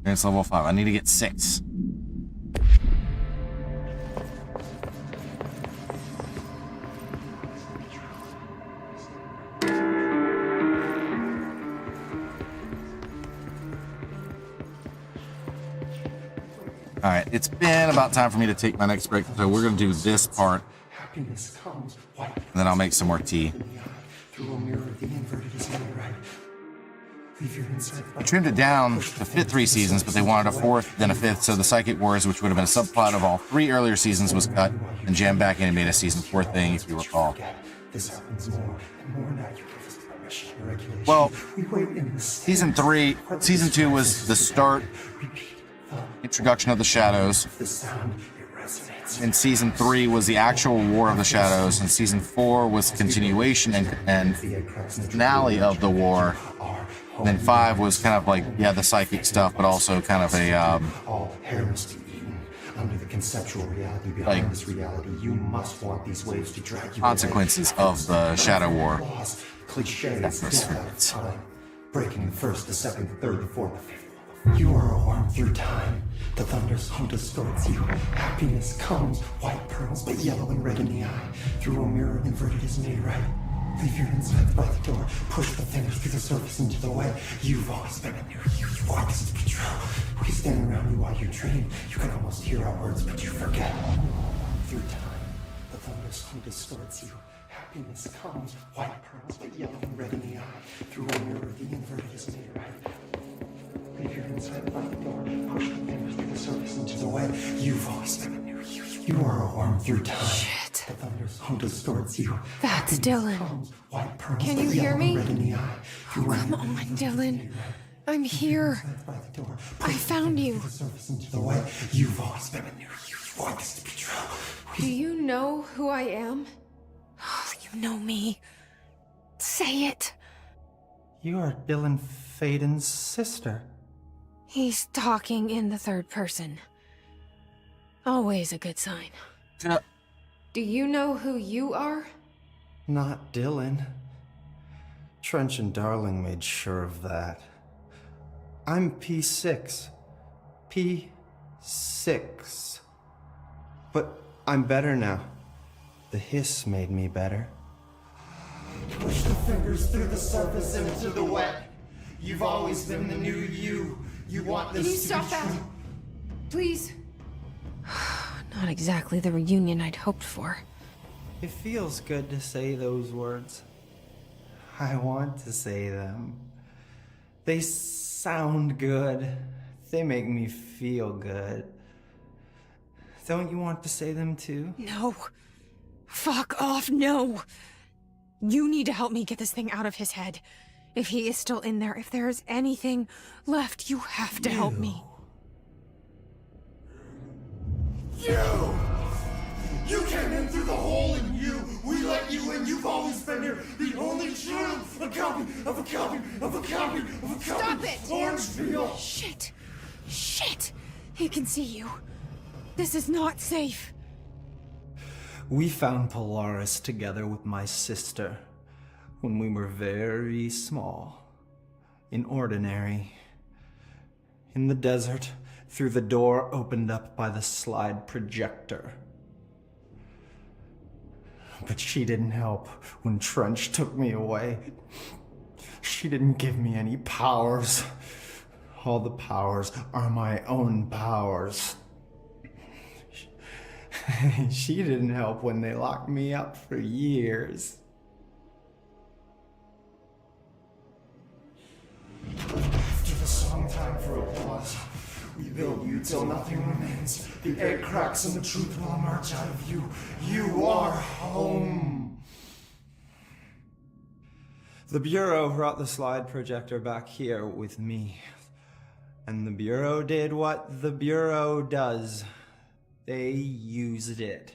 It's level 5. I need to get 6. Alright, it's been about time for me to take my next break, so we're going to do this part, and then I'll make some more tea. I trimmed it down to fit 3 seasons, but they wanted a 4th, then a 5th, so the Psychic Wars, which would have been a subplot of all 3 earlier seasons, was cut and jammed back in and made a season 4 thing, if you recall. Well, season 2 was the start, introduction of the Shadows, and season 3 was the actual War of the Shadows, and season 4 was continuation and finale of the war. And then 5 was kind of like, yeah, the psychic stuff, but also kind of a under the conceptual reality behind this reality, you must want these waves to drag you consequences of the Shadow War. Cliches, breaking the first, the second, the third, the fourth, the fifth. You are a worm through time. The thunder's home distorts you. Happiness comes, white pearls, but yellow and red in the eye. Through a mirror inverted is made right. Leave your insides by the door. Push the fingers through the surface into the way. You've always been a new you. You want this to be true. We stand around you while you dream. You can almost hear our words, but you forget. Through time, the thunder's home distorts you. Happiness comes, white pearls, but yellow and red in the eye. Through a mirror, the inverted is made right. Leave your inside by the door. Push the fingers through the surface into the way. You've always been a new you. You are a worm through time. Shit. The thunder's home distorts you. That's Dylan. White pearls, Can you hear me? Oh, come on, Dylan. I'm here. I found you. You've always been a new you. You want this to be true. Do you know who I am? Oh, you know me. Say it. You are Dylan Faden's sister. He's talking in the third person. Always a good sign. Do you know who you are? Not Dylan. Trench and Darling made sure of that. I'm P6. P6. But I'm better now. The hiss made me better. Push the fingers through the surface into the wet. You've always been the new you. You want this Can you to stop be that? true. Please. Not exactly the reunion I'd hoped for. It feels good to say those words. I want to say them. They sound good. They make me feel good. Don't you want to say them too? No. Fuck off, no. You need to help me get this thing out of his head. If he is still in there, if there is anything left, you have to help me. You came in through the hole in you. We let you in. You've always been here. The only true. A copy of a copy of a copy of a copy. Stop it! Orangeville. Shit. Shit. He can see you. This is not safe. We found Polaris together with my sister when we were very small, in Ordinary, in the desert, through the door opened up by the slide projector. But she didn't help when Trench took me away. She didn't give me any powers. All the powers are my own powers. She didn't help when they locked me up for years. After the song, time for applause. We build you till nothing remains. The egg cracks and the truth will emerge out of you. You are home. The Bureau brought the slide projector back here with me. And the Bureau did what the Bureau does. They used it.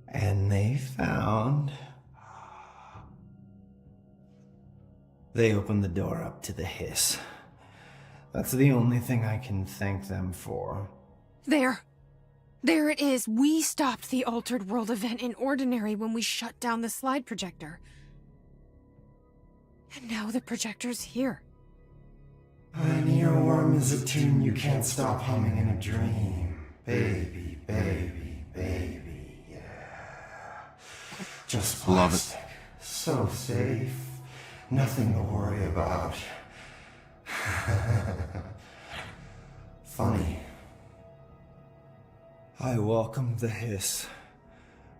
And they found... They opened the door up to the hiss. That's the only thing I can thank them for. There. There it is. We stopped the Altered World event in Ordinary when we shut down the slide projector. And now the projector's here. And you're worm is a tune you can't stop humming in a dream. Baby, baby, baby, yeah. Just Love it. plastic. So safe. Nothing to worry about. Funny. I welcomed the hiss.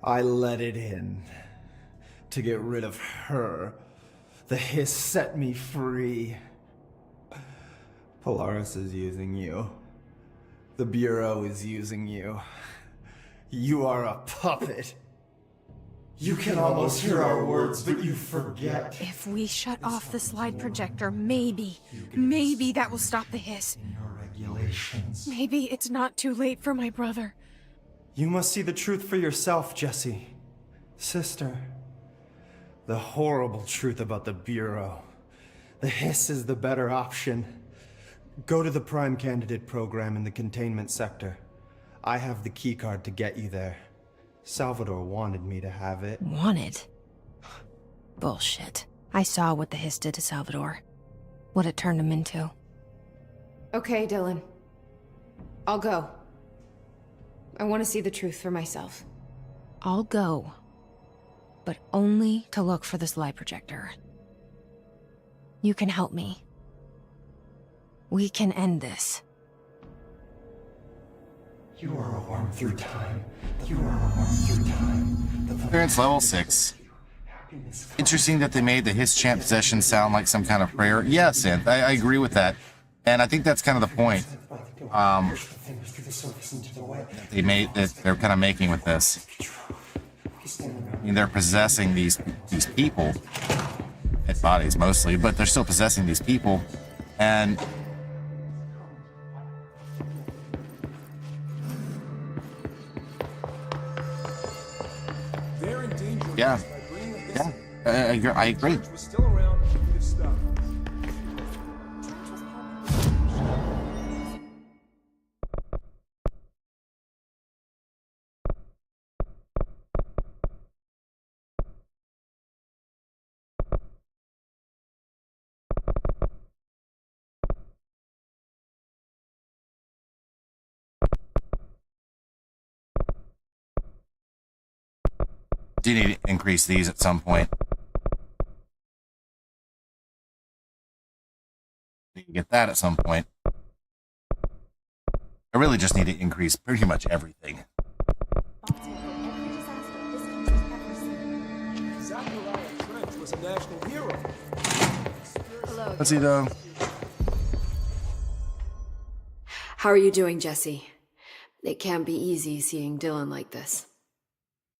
I let it in. To get rid of her. The hiss set me free. Polaris is using you. The Bureau is using you. You are a puppet. You can almost hear our words, but you forget. If we shut off the slide projector, maybe that will stop the hiss. In your regulations. Maybe it's not too late for my brother. You must see the truth for yourself, Jesse. Sister. The horrible truth about the Bureau. The hiss is the better option. Go to the Prime Candidate program in the containment sector. I have the keycard to get you there. Salvador wanted me to have it. Wanted? Bullshit. I saw what the hiss did to Salvador. What it turned him into. Okay, Dylan. I'll go. I want to see the truth for myself. I'll go. But only to look for this light projector. You can help me. We can end this. You are a worm through time. You are a worm through time. Clearance level 6. Interesting that they made the hiss chant possession sound like some kind of prayer. Yeah, Synth, I agree with that. And I think that's kind of the point. They're kind of making with this. I mean, they're possessing these people. Dead bodies mostly, but they're still possessing these people. And yeah, I agree. Do need to increase these at some point. Need to get that at some point. I really just need to increase pretty much everything. Let's see though. How are you doing, Jesse? It can't be easy seeing Dylan like this.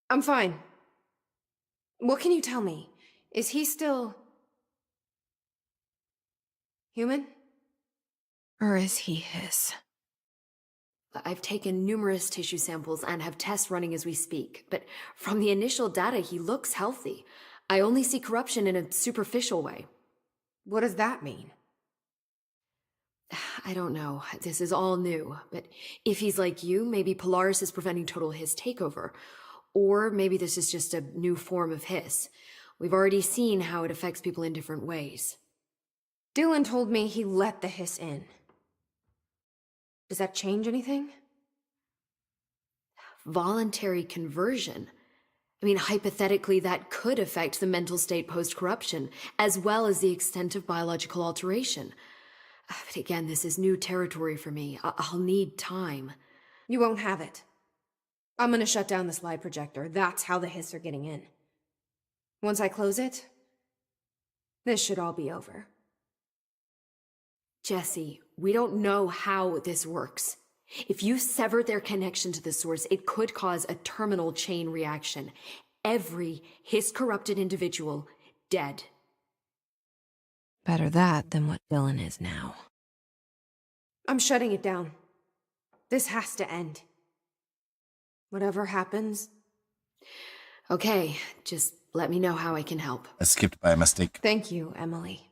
I'm fine. What can you tell me? Is he still... human? Or is he his? I've taken numerous tissue samples and have tests running as we speak, but from the initial data, he looks healthy. I only see corruption in a superficial way. What does that mean? I don't know. This is all new, but if he's like you, maybe Polaris is preventing total hiss takeover. Or maybe this is just a new form of hiss. We've already seen how it affects people in different ways. Dylan told me he let the hiss in. Does that change anything? Voluntary conversion. I mean, hypothetically, that could affect the mental state post-corruption, as well as the extent of biological alteration. But again, this is new territory for me. I'll need time. You won't have it. I'm gonna shut down the slide projector. That's how the hiss are getting in. Once I close it, this should all be over. Jesse, we don't know how this works. If you sever their connection to the source, it could cause a terminal chain reaction. Every hiss-corrupted individual dead. Better that than what Dylan is now. I'm shutting it down. This has to end. Whatever happens. Okay, just let me know how I can help. I skipped by a mistake. Thank you, Emily.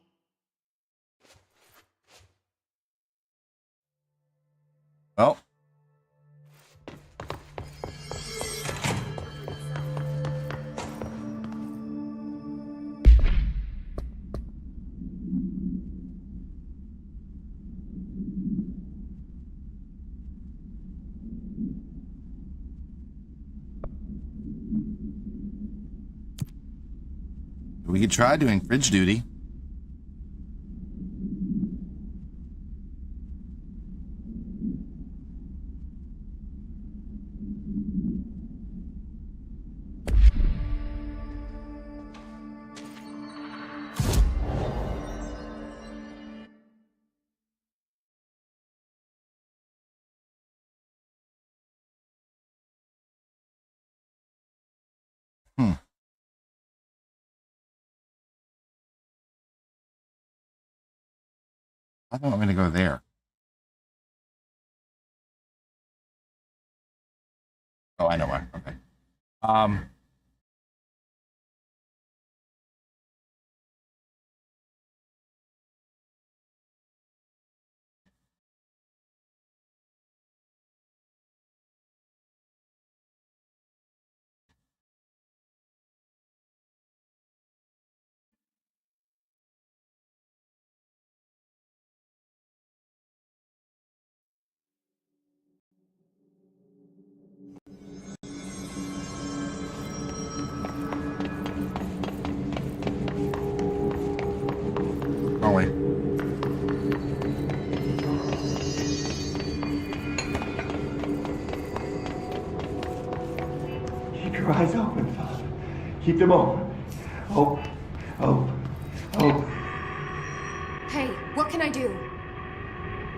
Well. We could try doing fridge duty. I don't want me to go there. Oh, I know why. Okay. Oh, wait. Keep your eyes open, Philip. Keep them open. Hope. Hope. Hope. Hey, what can I do?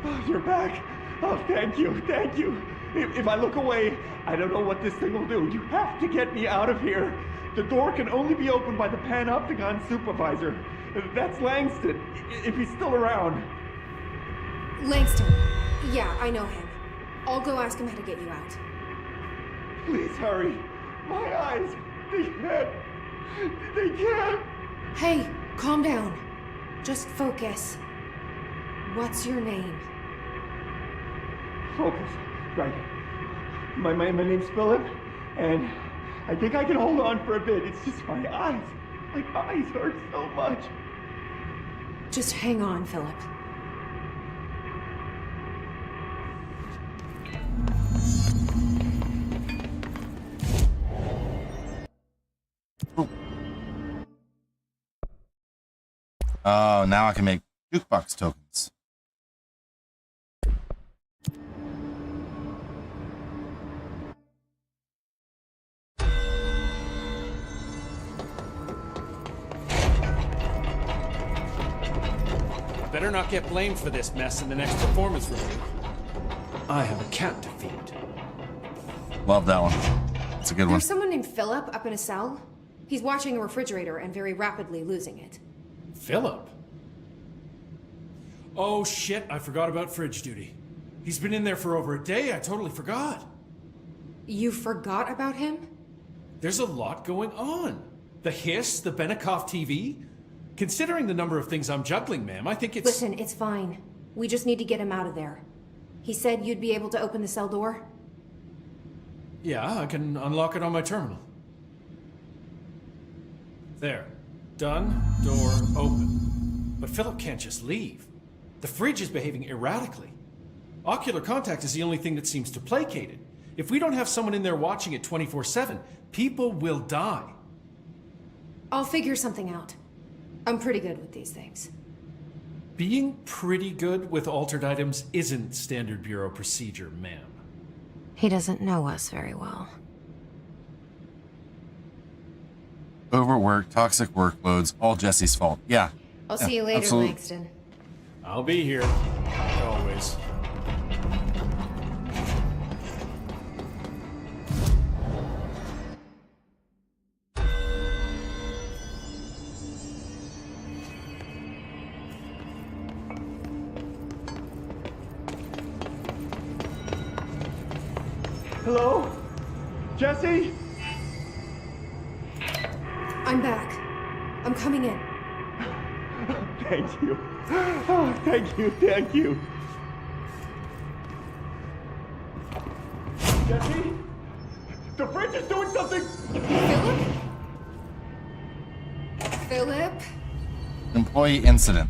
Oh, you're back. Oh, thank you. Thank you. If I look away, I don't know what this thing will do. You have to get me out of here. The door can only be opened by the Panopticon supervisor. That's Langston, if he's still around. Langston. Yeah, I know him. I'll go ask him how to get you out. Please hurry. My eyes, they can't. They can't. Hey, calm down. Just focus. What's your name? Focus. Right. My name's Philip, and I think I can hold on for a bit. It's just my eyes. My eyes hurt so much. Just hang on, Philip. Oh, now I can make jukebox tokens. Better not get blamed for this mess in the next performance review. I have a cat to feed. Love that one. It's a good one. There's someone named Philip up in a cell. He's watching a refrigerator and very rapidly losing it. Philip? Oh shit, I forgot about fridge duty. He's been in there for over a day, I totally forgot. You forgot about him? There's a lot going on. The hiss, the Benikoff TV. Considering the number of things I'm juggling, ma'am, I think it's... Listen, it's fine. We just need to get him out of there. He said you'd be able to open the cell door? Yeah, I can unlock it on my terminal. There. Done. Door open. But Philip can't just leave. The fridge is behaving erratically. Ocular contact is the only thing that seems to placate it. If we don't have someone in there watching it 24/7, people will die. I'll figure something out. I'm pretty good with these things. Being pretty good with altered items isn't standard bureau procedure, ma'am. He doesn't know us very well. Overwork, toxic workloads, all Jesse's fault. Yeah. I'll see you later, absolutely. Langston. I'll be here. Like always. Hello? Jesse? I'm back. I'm coming in. Thank you. Oh, thank you, thank you. Jesse? The fridge is doing something! Philip? Philip? Employee incident.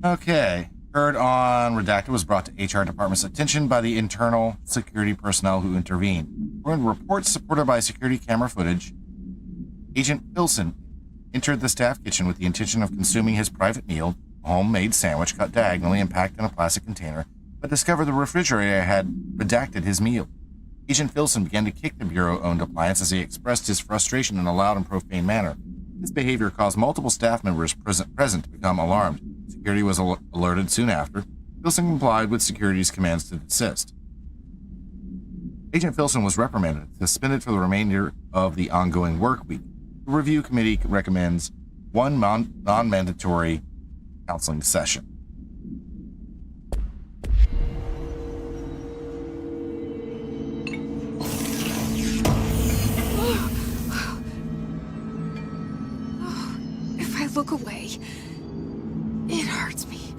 Okay. Heard on Redacted was brought to HR department's attention by the internal security personnel who intervened. According to reports supported by security camera footage, Agent Filson entered the staff kitchen with the intention of consuming his private meal, a homemade sandwich cut diagonally and packed in a plastic container, but discovered the refrigerator had redacted his meal. Agent Filson began to kick the Bureau-owned appliance as he expressed his frustration in a loud and profane manner. His behavior caused multiple staff members present to become alarmed. Security was alerted soon after. Filson complied with security's commands to desist. Agent Filson was reprimanded, suspended for the remainder of the ongoing work week. The review committee recommends one non-mandatory counseling session. If I look away, it hurts me.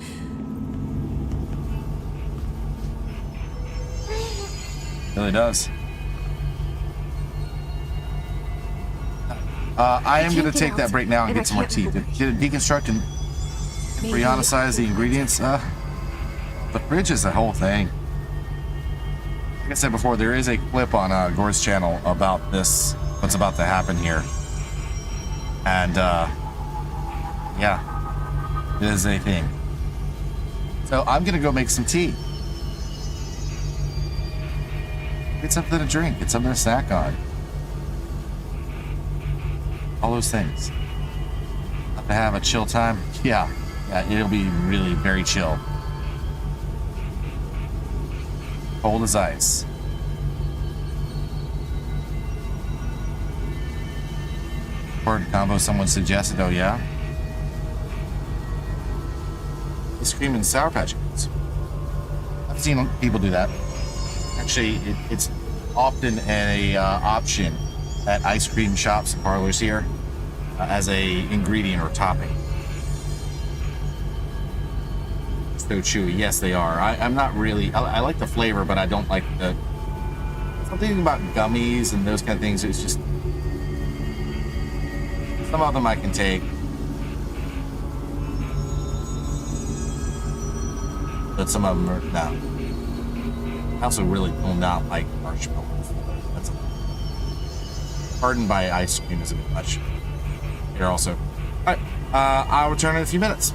It really does. I am going to take that break now and get some more tea. Did it deconstruct and reionicize the ingredients? The fridge is the whole thing. Like I said before, there is a clip on Gore's channel about this, what's about to happen here. And, yeah, it is a thing. So I'm going to go make some tea. Get something to drink, get something to snack on. All those things. Have to have a chill time? Yeah, it'll be really very chill. Cold as ice. Word combo someone suggested, oh yeah? Ice cream and Sour Patch Kids. I've seen people do that. Actually, it's often an option at ice cream shops and parlors here as a ingredient or topping. So chewy. Yes, they are. I'm not really... I like the flavor, but I don't like the... Something about gummies and those kind of things. It's just... Some of them I can take. But some of them are... No. I also really do not like marshmallows. That's pardoned by ice cream is a bit much. Here also. Alright, I'll return in a few minutes.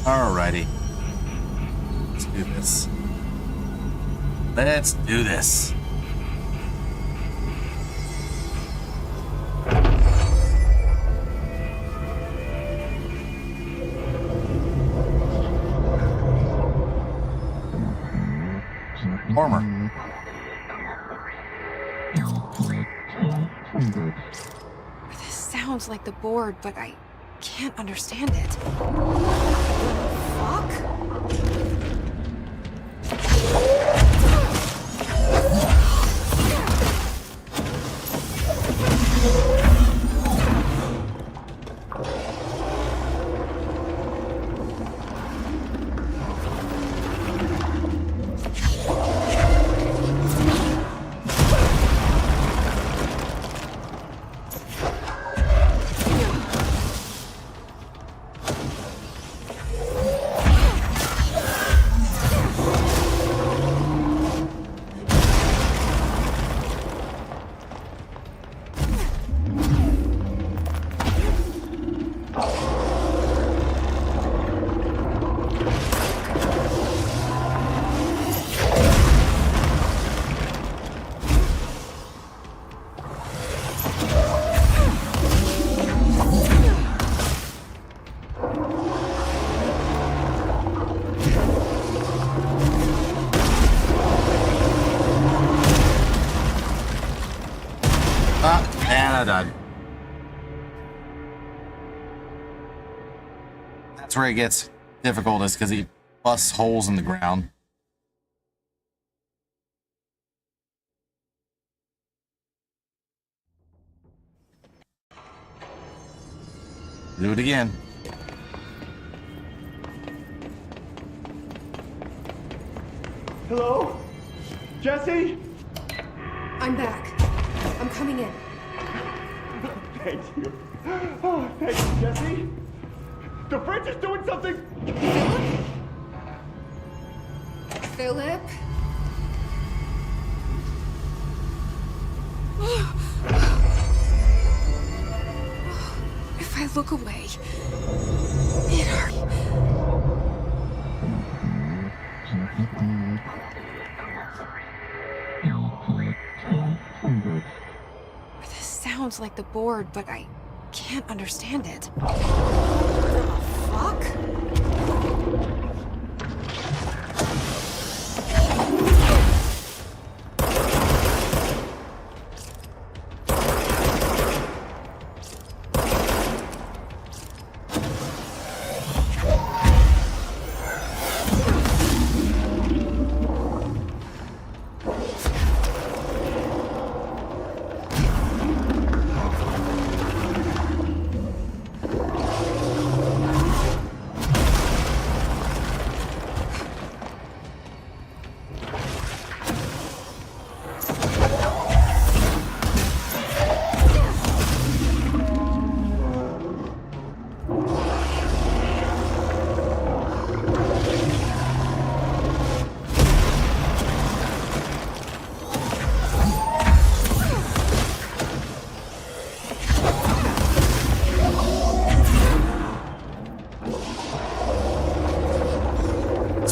Alrighty. Let's do this. Let's do this. Former. This sounds like the board, but I can't understand it. Fuck? And I died. That's where it gets difficult, is because he busts holes in the ground. Do it again. Hello? Jesse? I'm back. I'm coming in. Thank you. Oh, thank you, Jesse. The fridge is doing something. Philip? If I look away, it hurts. This sounds like the board, but I can't understand it. The fuck?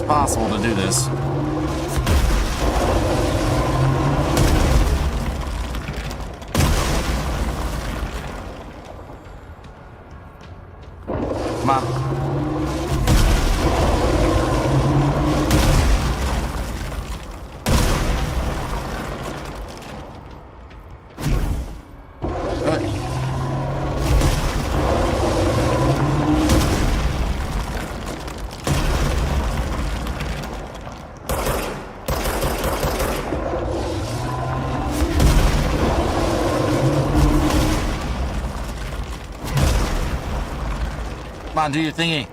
Possible to do this. Come on. Come on, do your thingy.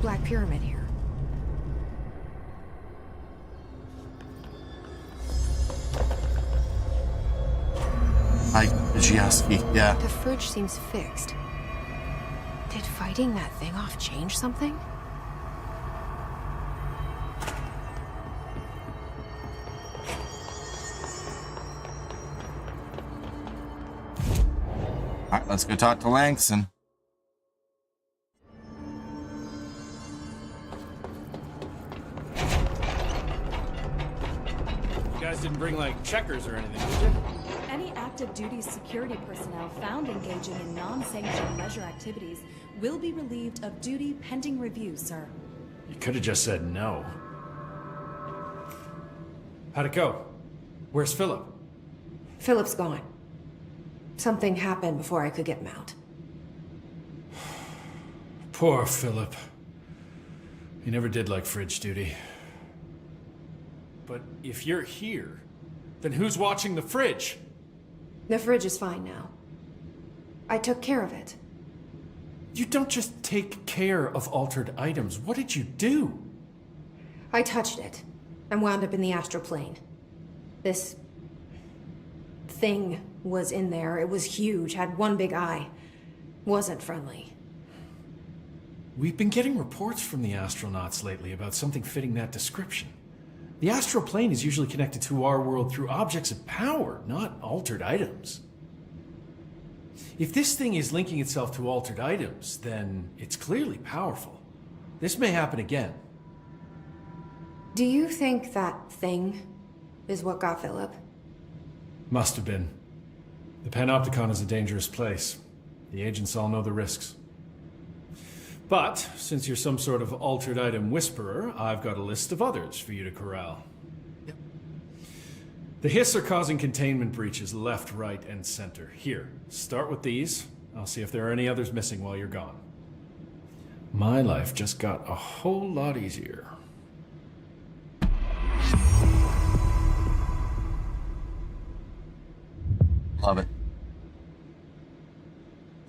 Black Pyramid here? Hi, Giaski. Yeah. The fridge seems fixed. Did fighting that thing off change something? All right, let's go talk to Langston. You guys didn't bring, like, checkers or anything, did you? Any active duty security personnel found engaging in non-sanctioned leisure activities will be relieved of duty pending review, sir. You could have just said no. How'd it go? Where's Philip? Philip's gone. Something happened before I could get him out. Poor Philip. He never did like fridge duty. But if you're here, then who's watching the fridge? The fridge is fine now. I took care of it. You don't just take care of altered items. What did you do? I touched it and wound up in the astral plane. This thing was in there. It was huge, had one big eye. Wasn't friendly. We've been getting reports from the astronauts lately about something fitting that description. The astral plane is usually connected to our world through objects of power, not altered items. If this thing is linking itself to altered items, then it's clearly powerful. This may happen again. Do you think that thing is what got Philip? Must have been. The Panopticon is a dangerous place. The agents all know the risks. But, since you're some sort of altered item whisperer, I've got a list of others for you to corral. Yep. The Hiss are causing containment breaches left, right, and center. Here, start with these. I'll see if there are any others missing while you're gone. My life just got a whole lot easier. Love it.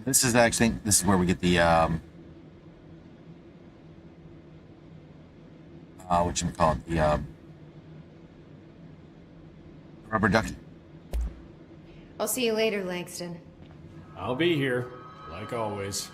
This is where we get the whatchamacallit, the rubber ducky. I'll see you later, Langston. I'll be here, like always.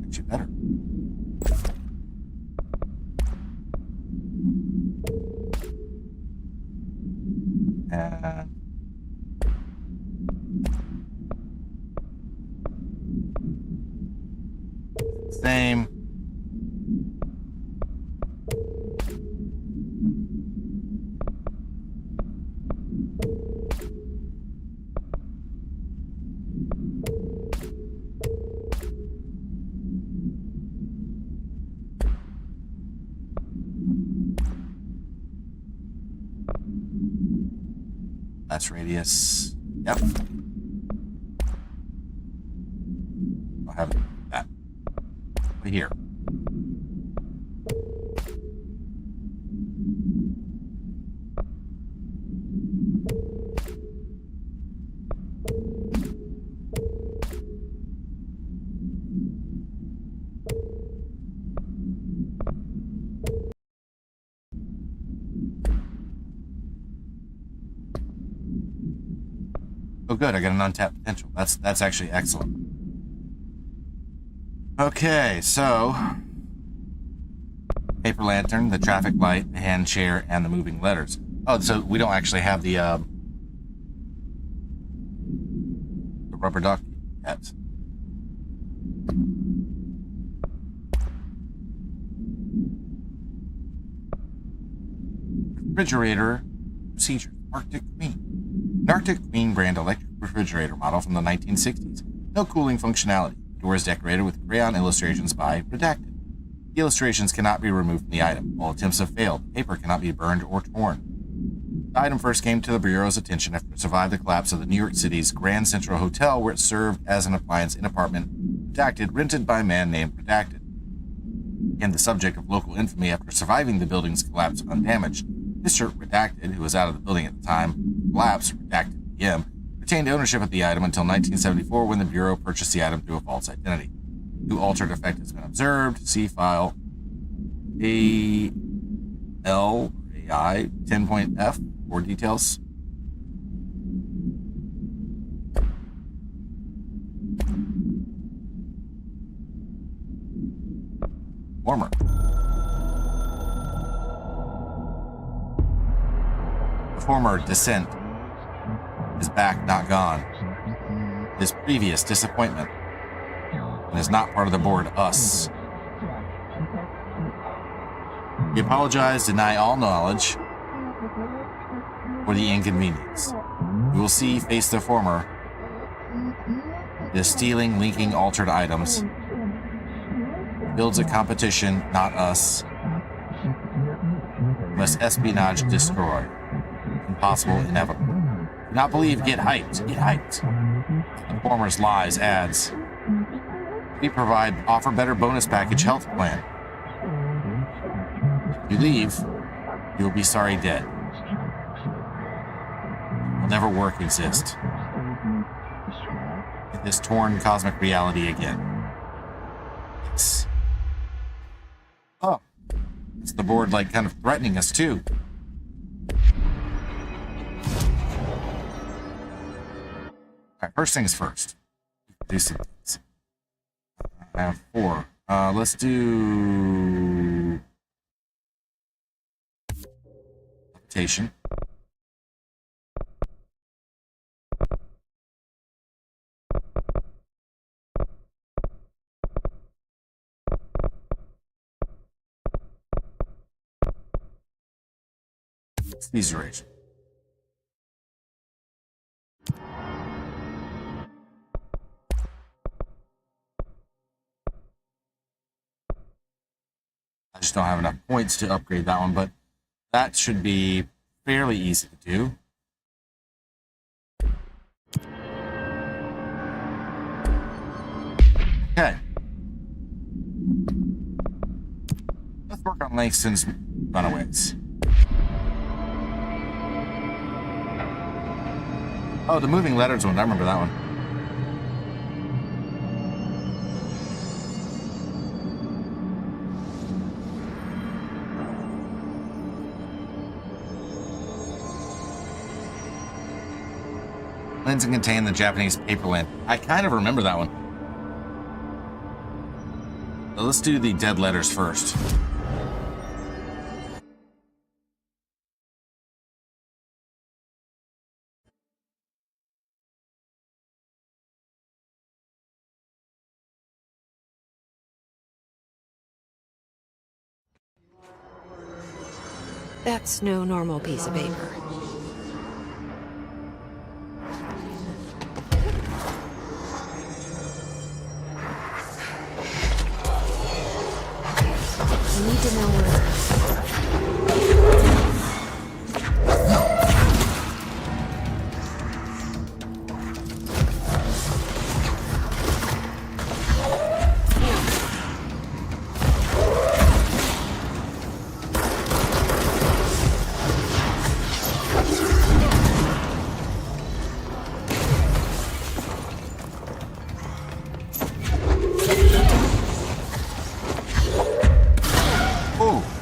Actually better. And same. That's radius. Yep. I'll have that right here. Oh, good. I got an untapped potential. That's actually excellent. Okay, so paper lantern, the traffic light, the hand chair, and the moving letters. Oh, so we don't actually have the rubber duck yet. Refrigerator procedure. Arctic Queen. An Arctic Queen brand electric refrigerator model from the 1960s. No cooling functionality. The door is decorated with crayon illustrations by Redacted. The illustrations cannot be removed from the item. All attempts have failed. Paper cannot be burned or torn. The item first came to the Bureau's attention after it survived the collapse of the New York City's Grand Central Hotel, where it served as an appliance in an apartment Redacted, rented by a man named Redacted. Became the subject of local infamy after surviving the building's collapse undamaged. Mr. Redacted, who was out of the building at the time, collapse, Redacted PM, retained ownership of the item until 1974 when the Bureau purchased the item through a false identity. No altered effect has been observed. See file ALAI 10.F for details. Warmer. The former descent is back, not gone. His previous disappointment and is not part of the board, us. We apologize, deny all knowledge for the inconvenience. We will see, face the former, is stealing, linking altered items, builds a competition, not us. Must espionage destroy. Impossible, inevitable. Do not believe, get hyped. Get hyped. The former's lies adds. We provide offer better bonus package health plan. If you leave, you will be sorry dead. Will never work exist. In this torn cosmic reality again. Yes. Oh. It's the board like kind of threatening us too. Alright, first things first. Do some things. I have 4. Let's do adaptation. Caesaration. I just don't have enough points to upgrade that one, but that should be fairly easy to do. Okay. Let's work on Langston's Runaways. Oh, the moving letters one. I remember that one. Cleanse and contain the Japanese paper land. I kind of remember that one. So let's do the dead letters first. That's no normal piece of paper. I need to know where Oh!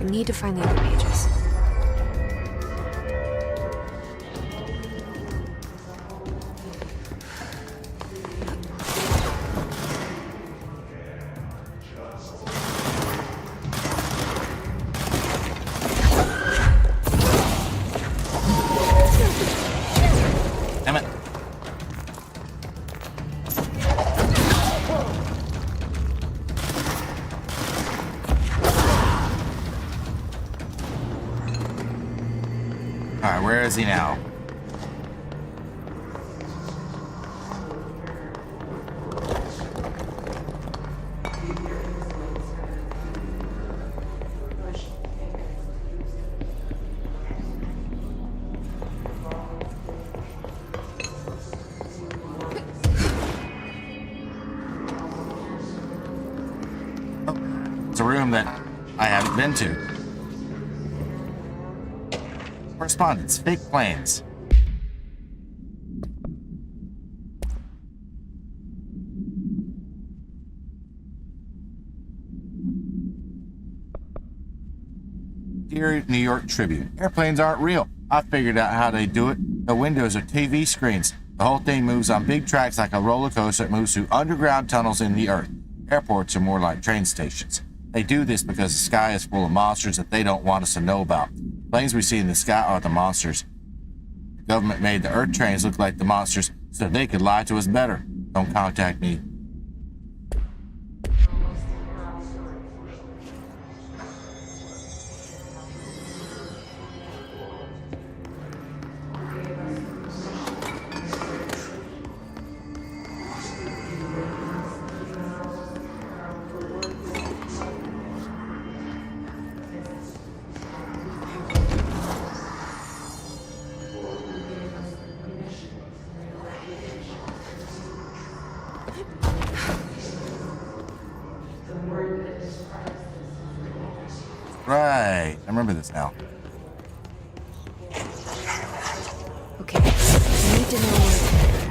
I need to find the other pages. Damn it. Alright, where is he now? It's a room that I haven't been to. Correspondence, fake plans. Dear New York Tribune, airplanes aren't real. I figured out how they do it. The windows are TV screens. The whole thing moves on big tracks like a roller coaster that moves through underground tunnels in the earth. Airports are more like train stations. They do this because the sky is full of monsters that they don't want us to know about. Planes we see in the sky are the monsters. The government made the Earth trains look like the monsters so they could lie to us better. Don't contact me. Right, I remember this now. Okay, I need to know where to pick it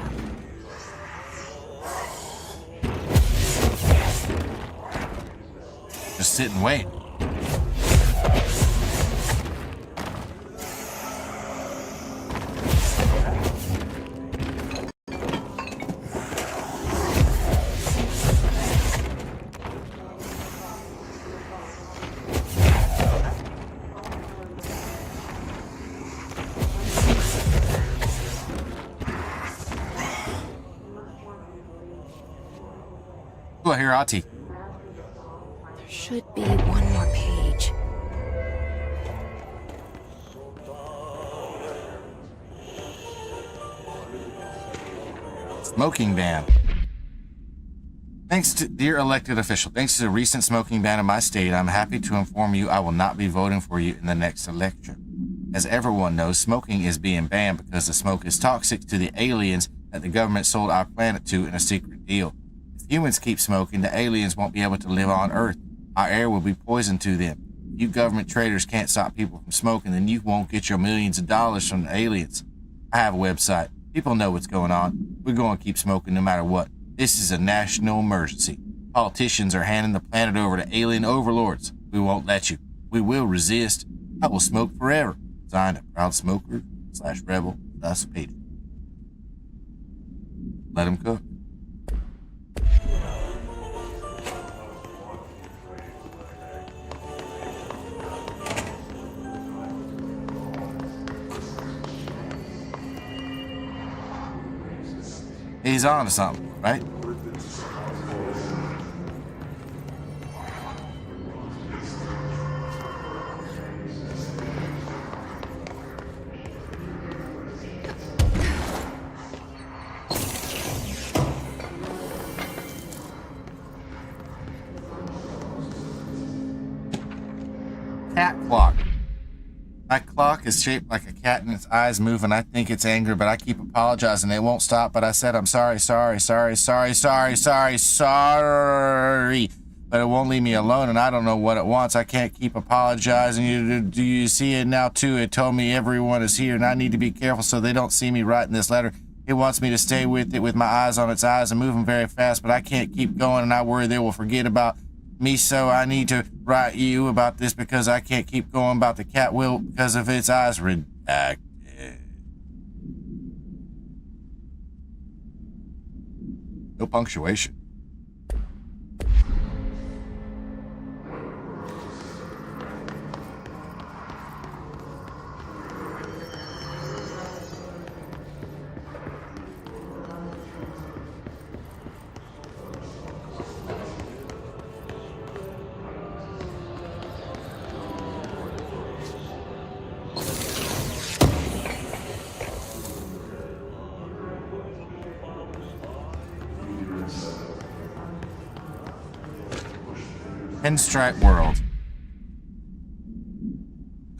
up. Just sit and wait. Well, here, Ati. There should be one more page. Smoking ban. Thanks to dear elected official, thanks to the recent smoking ban in my state, I'm happy to inform you I will not be voting for you in the next election. As everyone knows, smoking is being banned because the smoke is toxic to the aliens that the government sold our planet to in a secret deal. If humans keep smoking, the aliens won't be able to live on Earth. Our air will be poisoned to them. If you government traitors can't stop people from smoking, then you won't get your millions of dollars from the aliens. I have a website. People know what's going on. We're going to keep smoking no matter what. This is a national emergency. Politicians are handing the planet over to alien overlords. We won't let you. We will resist. I will smoke forever. Signed, a proud smoker / rebel / patriot. Let him cook. He's on to something, right? Cat clock. My clock is shaped like a cat and its eyes move and I think it's angry, but I keep apologizing. It won't stop, but I said I'm sorry. But it won't leave me alone and I don't know what it wants. I can't keep apologizing. Do you see it now too? It told me everyone is here and I need to be careful so they don't see me writing this letter. It wants me to stay with it with my eyes on its eyes and moving very fast, but I can't keep going and I worry they will forget about me, so I need to write you about this because I can't keep going about the cat will because of its eyes redacted. No punctuation. Pinstripe world.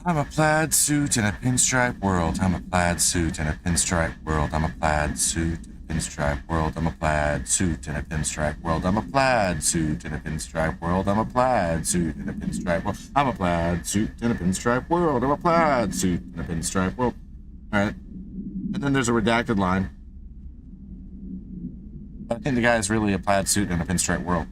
I'm a plaid suit in a pinstripe world. I'm a plaid suit in a pinstripe world. I'm a plaid suit in a pinstripe world. I'm a plaid suit in a pinstripe world. I'm a plaid suit in a pinstripe world. I'm a plaid suit in a pinstripe world. I'm a plaid suit in a pinstripe world. I'm a plaid suit in a pinstripe world. Alright. And then there's a redacted line. I think the guy is really a plaid suit in a pinstripe world.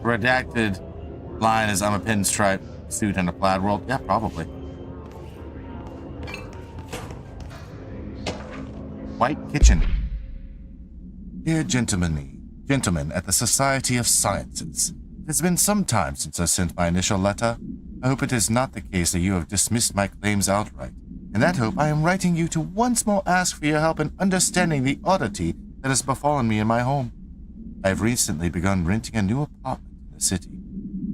Redacted line is I'm a pinstripe suit in a plaid world. Yeah, probably. White kitchen. Dear gentlemen at the Society of Sciences, it has been some time since I sent my initial letter. I hope it is not the case that you have dismissed my claims outright. In that hope, I am writing you to once more ask for your help in understanding the oddity that has befallen me in my home. I have recently begun renting a new apartment in the city.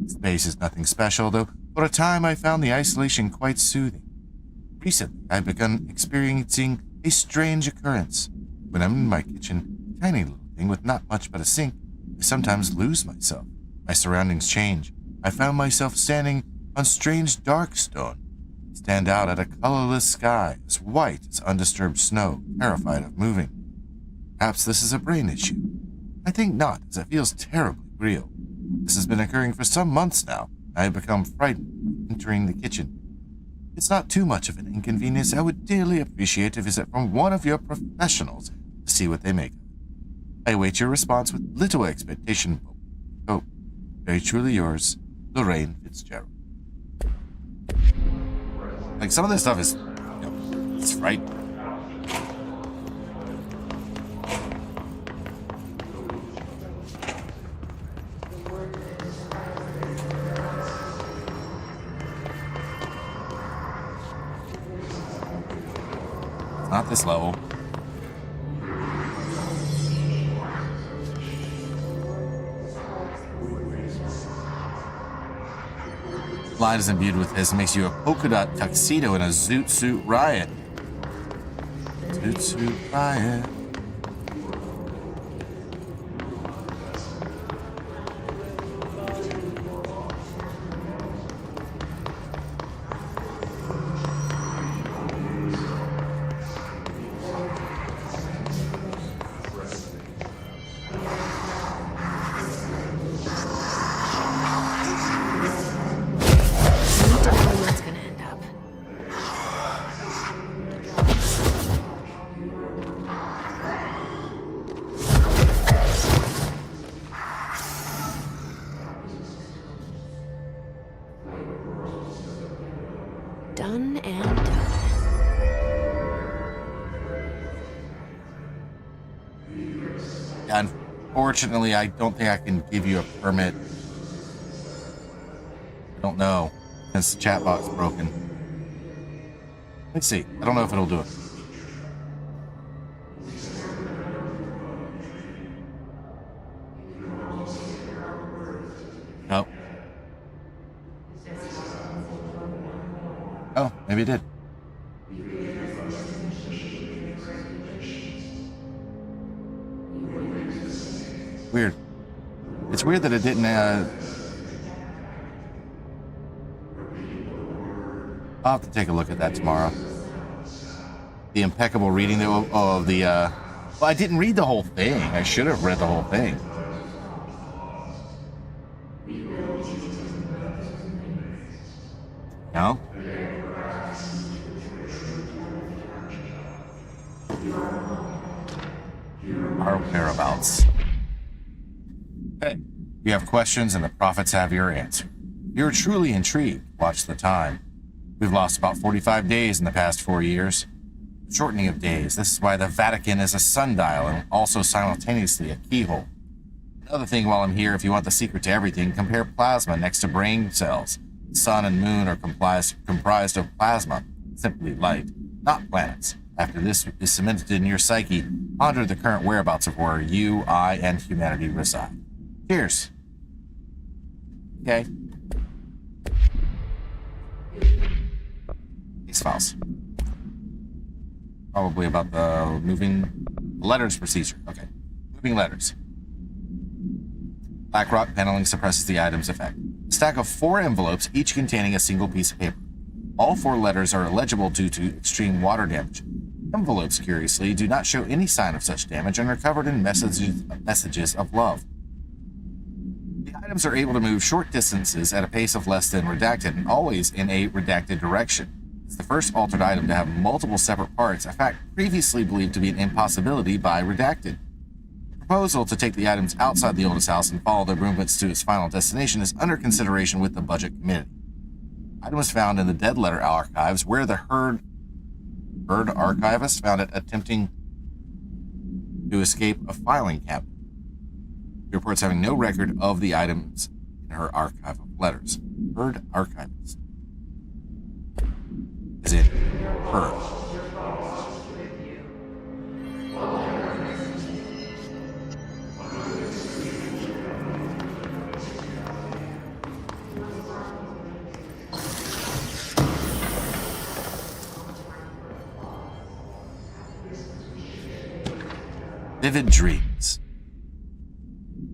The space is nothing special, though for a time I found the isolation quite soothing. Recently, I have begun experiencing a strange occurrence. When I'm in my kitchen, a tiny little thing with not much but a sink, I sometimes lose myself. My surroundings change. I found myself standing on strange dark stone. I stand out at a colorless sky, as white as undisturbed snow, terrified of moving. Perhaps this is a brain issue. I think not, as it feels terribly real. This has been occurring for some months now. I have become frightened entering the kitchen. It's not too much of an inconvenience. I would dearly appreciate a visit from one of your professionals to see what they make of it. I await your response with little expectation. Oh, very truly yours, Lorraine Fitzgerald. Like, some of this stuff is, it's frightening. Not this level. Line is imbued with this. Makes you a polka dot tuxedo in a zoot suit riot. Zoot suit riot. Done and done. Unfortunately, I don't think I can give you a permit. I don't know, since the chat box is broken. Let's see. I don't know if it'll do it. Maybe it did. Weird. It's weird that it didn't, I'll have to take a look at that tomorrow. The impeccable reading of the, well, I didn't read the whole thing. I should have read the whole thing. No? Our whereabouts. Hey, you have questions and the prophets have your answer. You're truly intrigued. Watch the time. We've lost about 45 days in the past 4 years. Shortening of days. This is why the Vatican is a sundial and also simultaneously a keyhole. Another thing while I'm here, if you want the secret to everything, compare plasma next to brain cells. The sun and moon are comprised of plasma, simply light, not planets. After this is cemented in your psyche, ponder the current whereabouts of where you, I, and humanity reside. Cheers. Okay. Case files. Probably about the moving letters procedure. Okay. Moving letters. Black rock paneling suppresses the item's effect. A stack of 4 envelopes, each containing a single piece of paper. All 4 letters are illegible due to extreme water damage. Envelopes, curiously, do not show any sign of such damage and are covered in messages of love. The items are able to move short distances at a pace of less than redacted and always in a redacted direction. It's the first altered item to have multiple separate parts, a fact previously believed to be an impossibility by redacted. The proposal to take the items outside the oldest house and follow their movements to its final destination is under consideration with the budget committee. The item was found in the dead letter archives, where the herd archivist found it attempting to escape a filing cabinet. She reports having no record of the items in her archive of letters. Herd archivist. Is it her? Vivid dreams.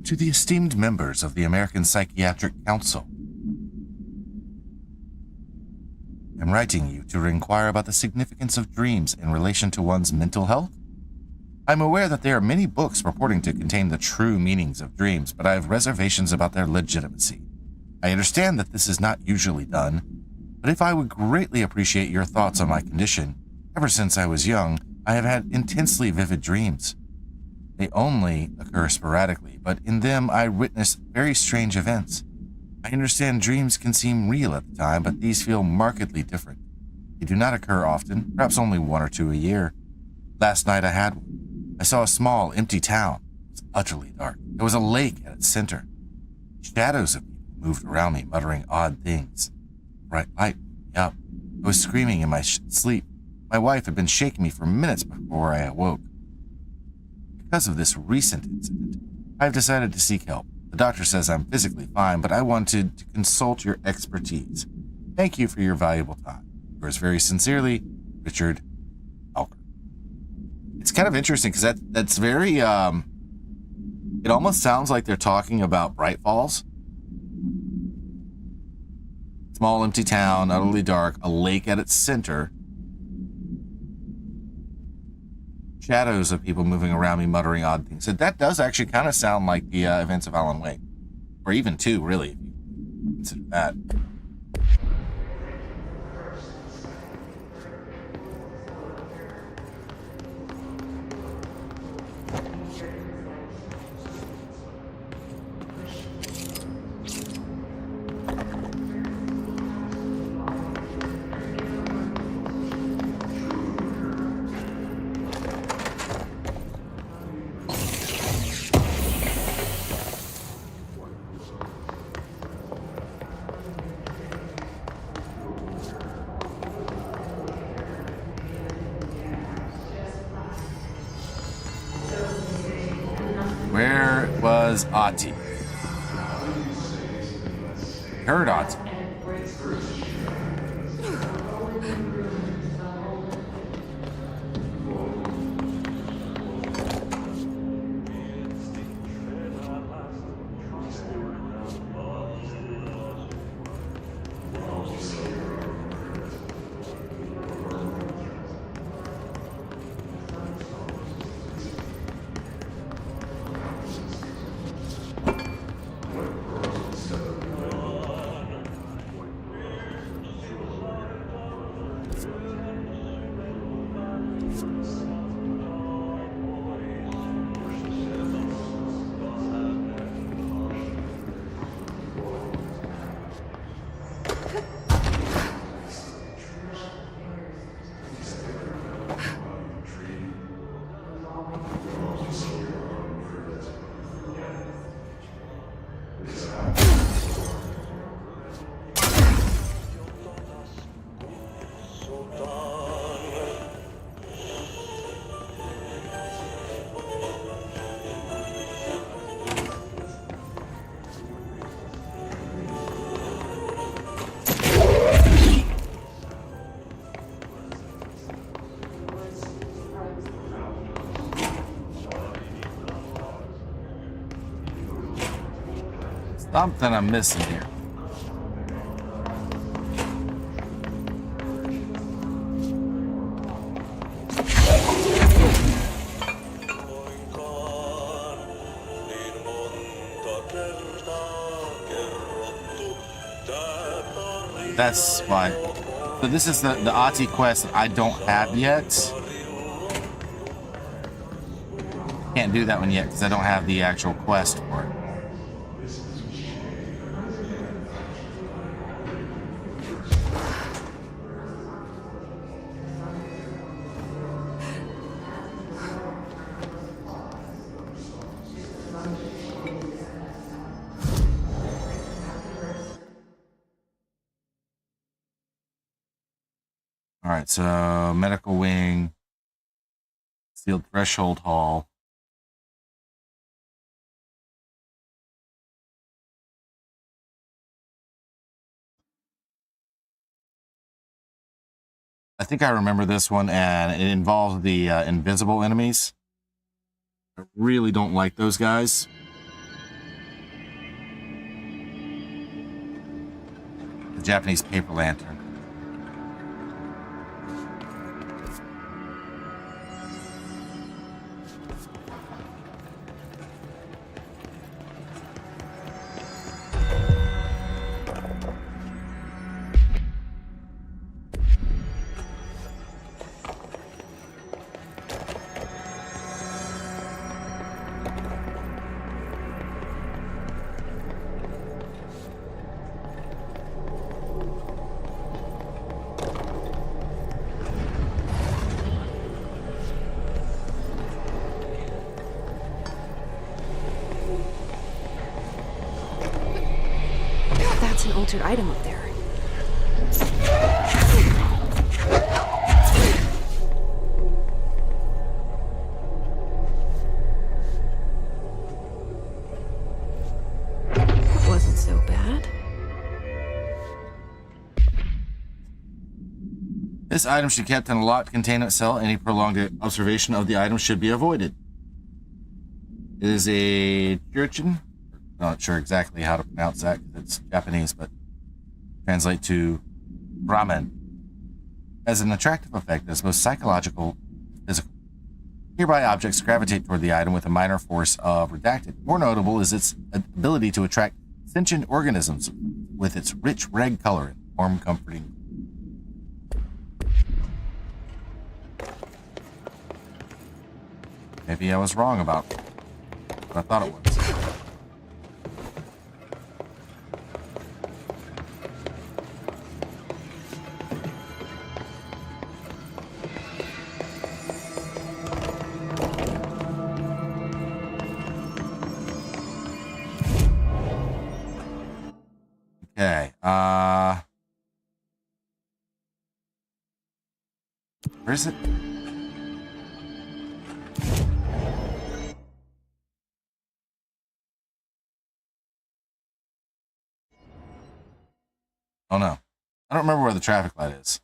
To the esteemed members of the American Psychiatric Council, I'm writing you to inquire about the significance of dreams in relation to one's mental health. I'm aware that there are many books purporting to contain the true meanings of dreams, but I have reservations about their legitimacy. I understand that this is not usually done, but if I would greatly appreciate your thoughts on my condition. Ever since I was young, I have had intensely vivid dreams. They only occur sporadically, but in them I witness very strange events. I understand dreams can seem real at the time, but these feel markedly different. They do not occur often, perhaps only 1 or 2 a year. Last night I had one. I saw a small, empty town. It was utterly dark. There was a lake at its center. Shadows of people moved around me, muttering odd things. Bright light woke me up. I was screaming in my sleep. My wife had been shaking me for minutes before I awoke. Because of this recent incident, I have decided to seek help. The doctor says I'm physically fine, but I wanted to consult your expertise. Thank you for your valuable time. Yours very sincerely, Richard Alker. It's kind of interesting because that's very, it almost sounds like they're talking about Bright Falls. Small, empty town, utterly dark, a lake at its center. Shadows of people moving around me, muttering odd things. So that does actually kind of sound like the events of Alan Wake. Or even 2, really, if you consider that. Where was Ati? Heard Ati. Something I'm missing here. That's why. So this is the Ati quest that I don't have yet. Can't do that one yet because I don't have the actual quest for it. All right, so medical wing, sealed threshold hall. I think I remember this one, and it involves the invisible enemies. I really don't like those guys. The Japanese paper lantern. That's an altered item up there. That wasn't so bad. This item should be kept in a locked containment cell. Any prolonged observation of the item should be avoided. It is a Jurchin. Not sure exactly how to pronounce that because it's Japanese, but translate to Brahman. As an attractive effect, as both psychological and physical. Nearby objects gravitate toward the item with a minor force of redacted. More notable is its ability to attract sentient organisms with its rich red color and warm, comforting. Maybe I was wrong about what I thought it was. Okay, where is it? Oh no, I don't remember where the traffic light is.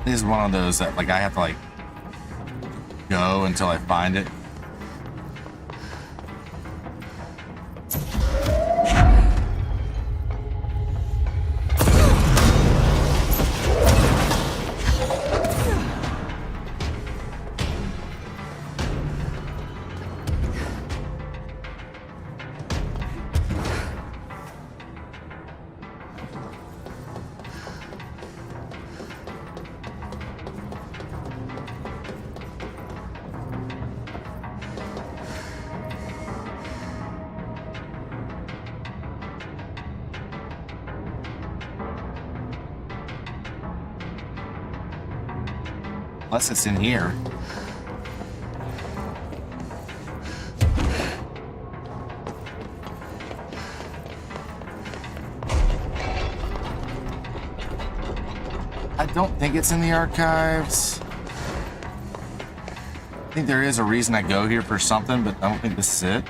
This is one of those that like I have to like go until I find it. Unless it's in here. I don't think it's in the archives. I think there is a reason I go here for something, but I don't think this is it.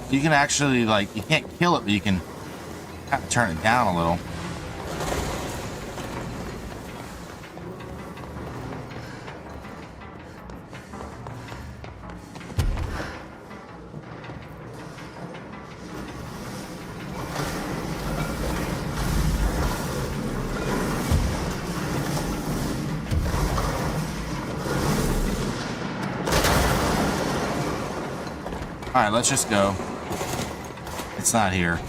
You can actually, like, you can't kill it, but you can kind of turn it down a little. All right, let's just go. It's not here.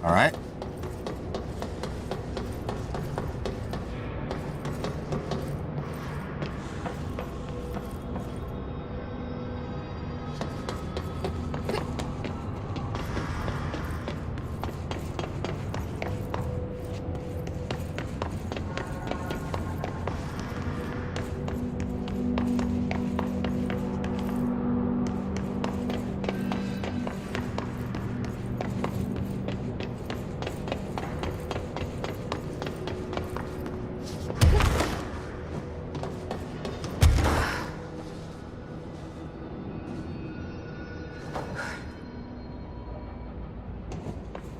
All right.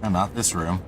No, not this room.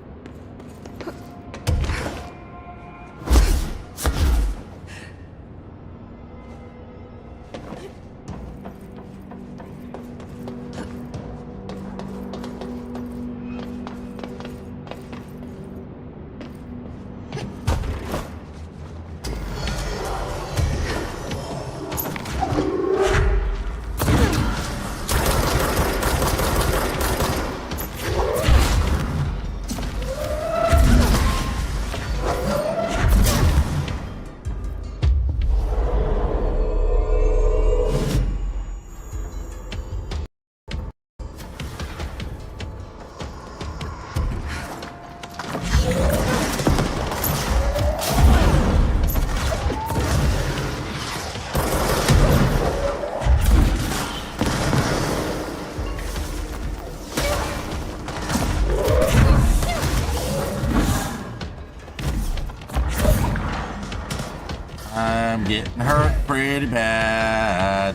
I'm getting hurt pretty bad.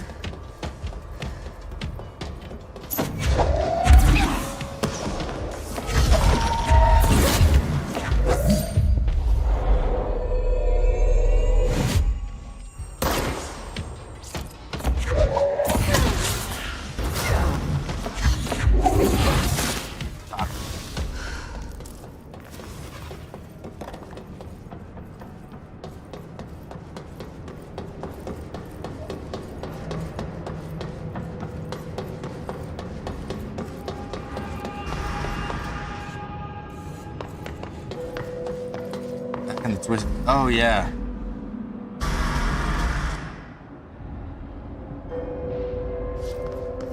And the twist. Oh, yeah.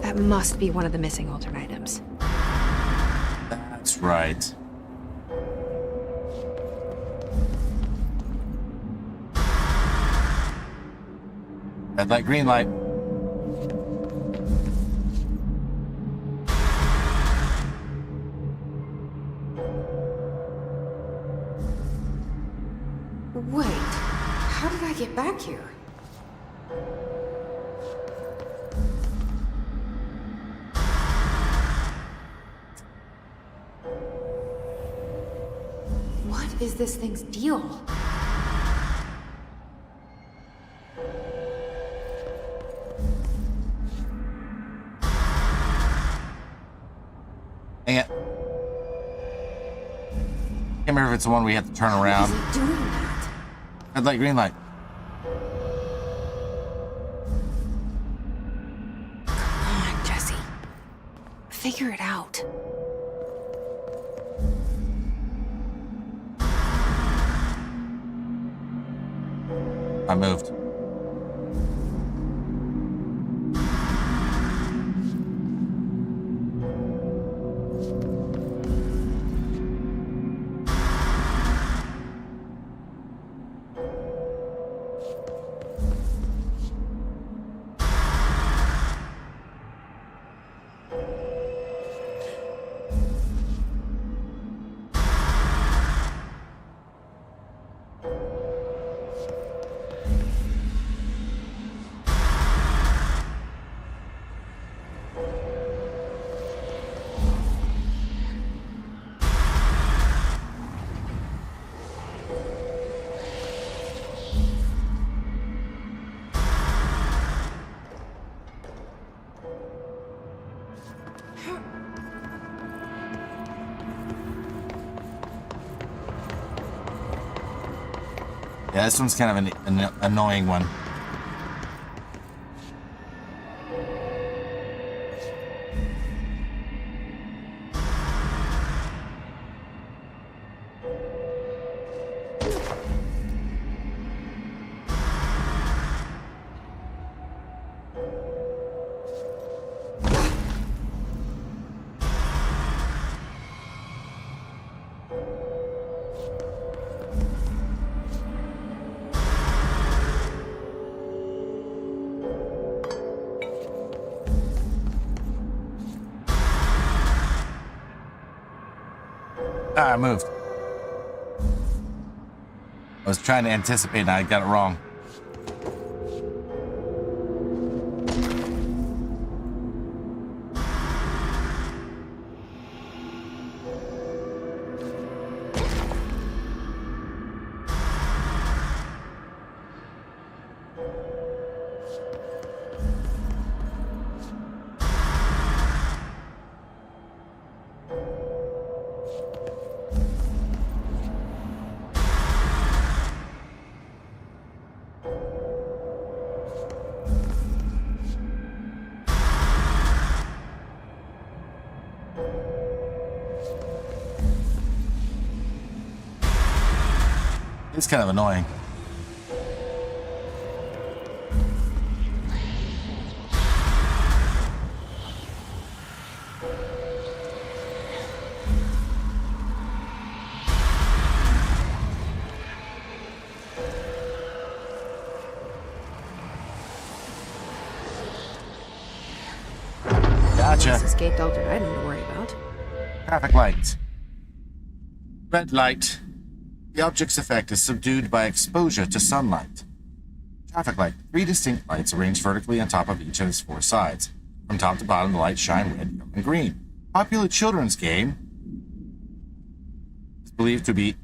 That must be one of the missing alternate items. That's right. Red light, green light. Wait, how did I get back here? What is this thing's deal? Dang it. Can't remember if it's the one we have to turn around. Is it doing that? Red light, green light. Come on, Jesse. Figure it out. I moved. Yeah, this one's kind of an annoying one. Ah, I moved. I was trying to anticipate and I got it wrong. It's kind of annoying. Gotcha. Escaped alternate item to worry about. Traffic light. Red light. The object's effect is subdued by exposure to sunlight. Traffic light. 3 distinct lights arranged vertically on top of each of its 4 sides. From top to bottom, the lights shine red, yellow, and green. Popular children's game is believed to be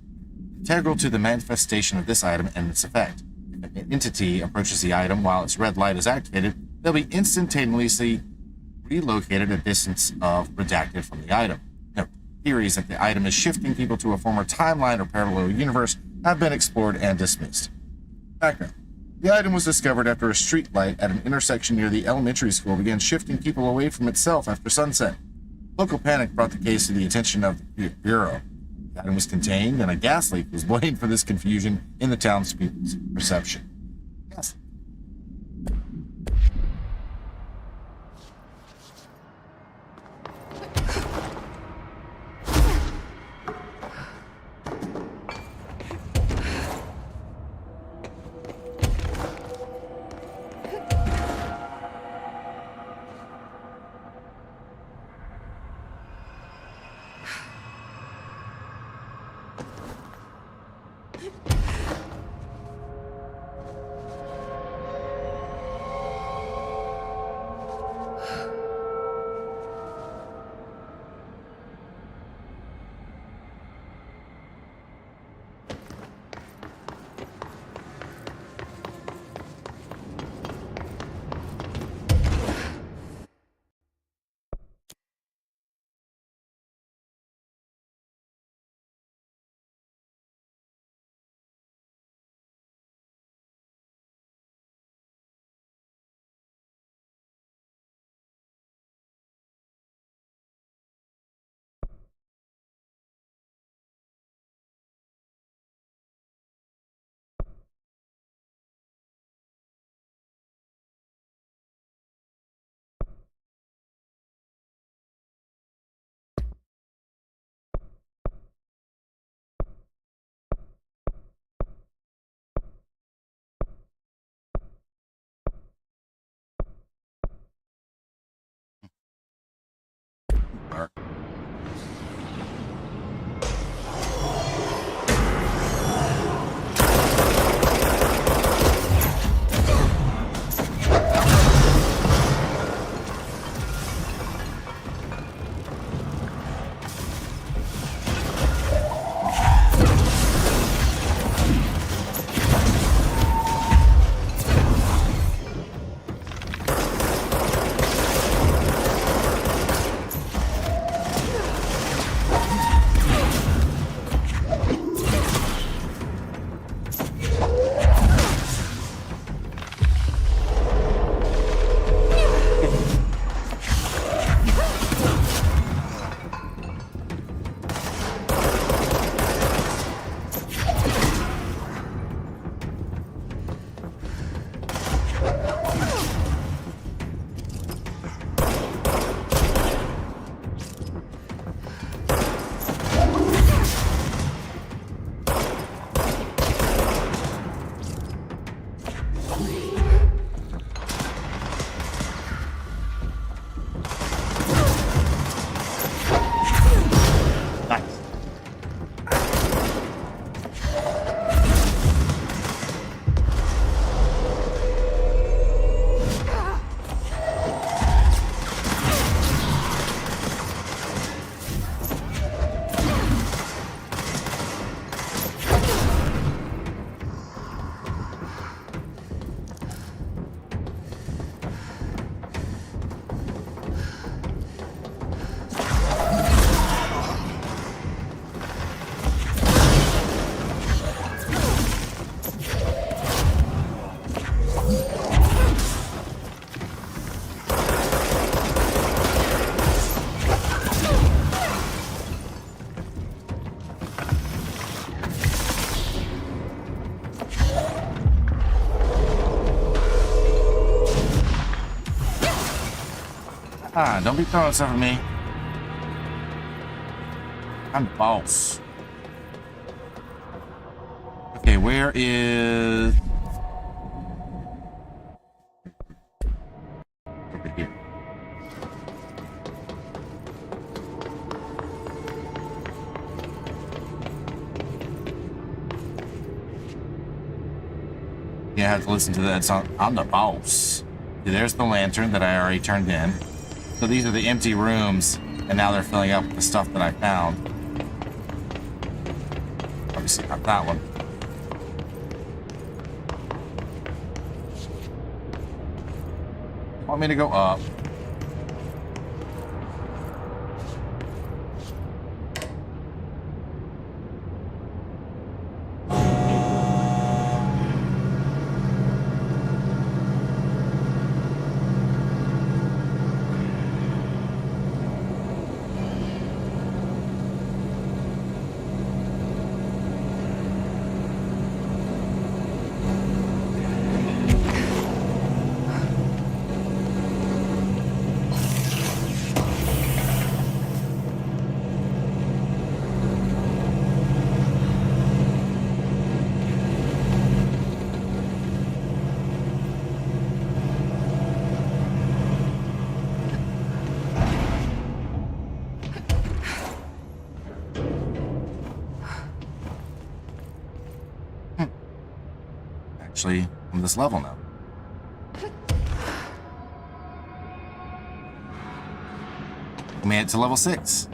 integral to the manifestation of this item and its effect. If an entity approaches the item while its red light is activated, they'll be instantaneously relocated a distance of redacted from the item. Note, theories that the item is shifting people to a former timeline or parallel universe have been explored and dismissed. Background. The item was discovered after a street light at an intersection near the elementary school began shifting people away from itself after sunset. Local panic brought the case to the attention of the Bureau. Adam was contained, and a gas leak was blamed for this confusion in the townspeople's perception. Yes. Mark. Ah, don't be throwing stuff at me. I'm boss. Okay, where is... Over here. Yeah, I have to listen to that song. I'm the boss. See, there's the lantern that I already turned in. So these are the empty rooms, and now they're filling up with the stuff that I found. Obviously not that one. Want me to go up? actually on this level now. We made it to level 6.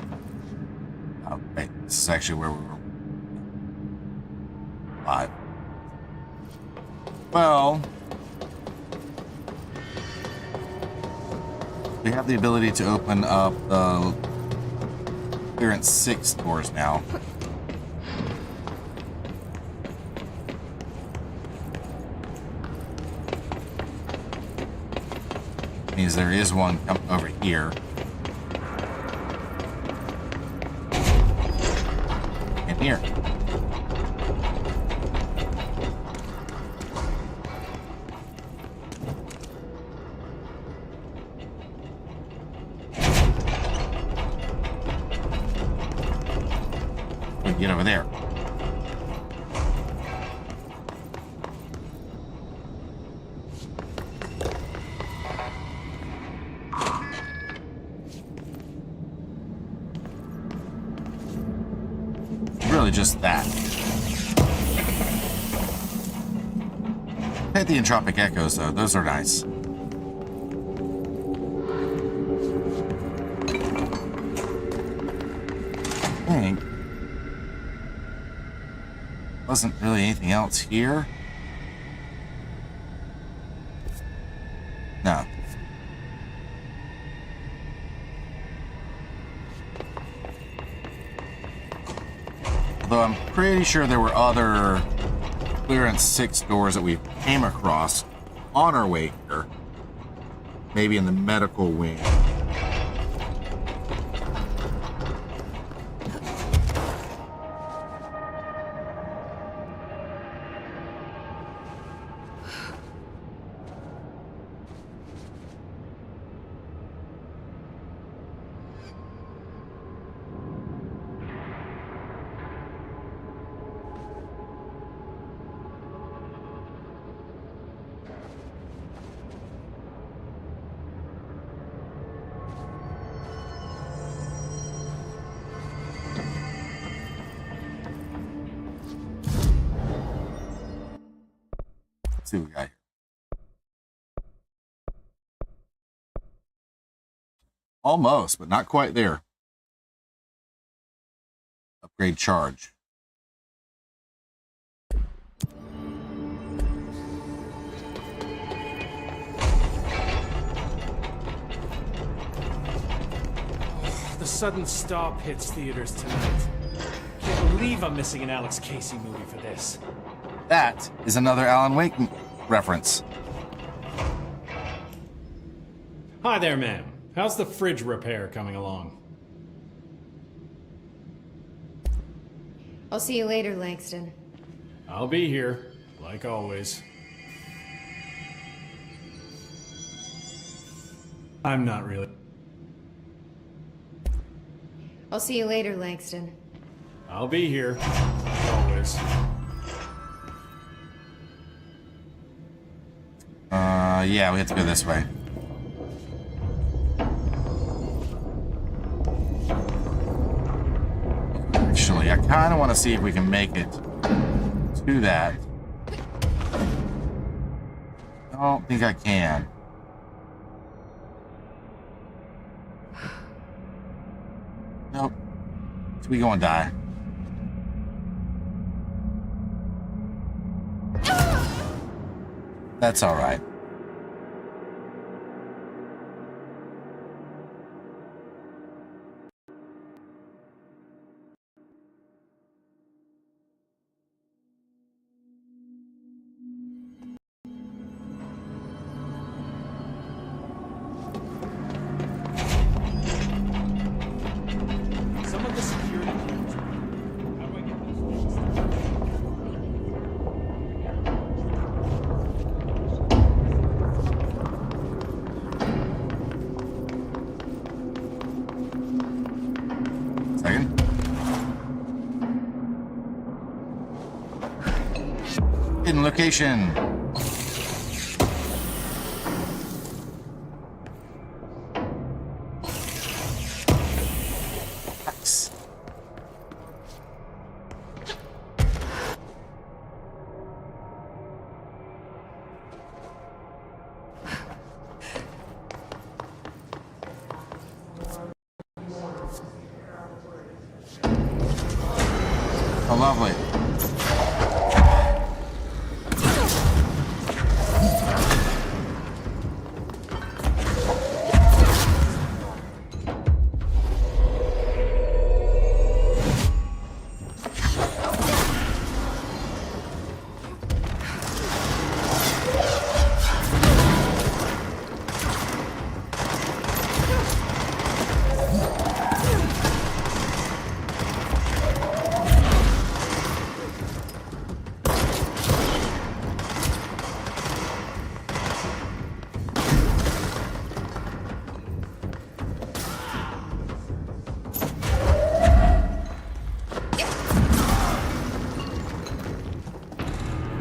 Oh, wait, this is actually where we were. 5. Well, we have the ability to open up the clearance 6 doors now. Means there is one over here. And here. We can get over there. Really just that. Hit the entropic echoes though, those are nice. I think wasn't really anything else here. No. Although I'm pretty sure there were other clearance 6 doors that we came across on our way here. Maybe in the medical wing. See what we got here. Almost, but not quite there. Upgrade charge. The sudden stop hits theaters tonight. Can't believe I'm missing an Alex Casey movie for this. That is another Alan Wake reference. Hi there, ma'am. How's the fridge repair coming along? I'll see you later, Langston. I'll be here, like always. I'm not really. I'll see you later, Langston. I'll be here, like always. Yeah, we have to go this way. Actually, I kind of want to see if we can make it to that. I don't think I can. Nope. We gonna die. That's all right. Some of the security cameras. How do I get those? Second. Hidden location. Nice. Oh, lovely.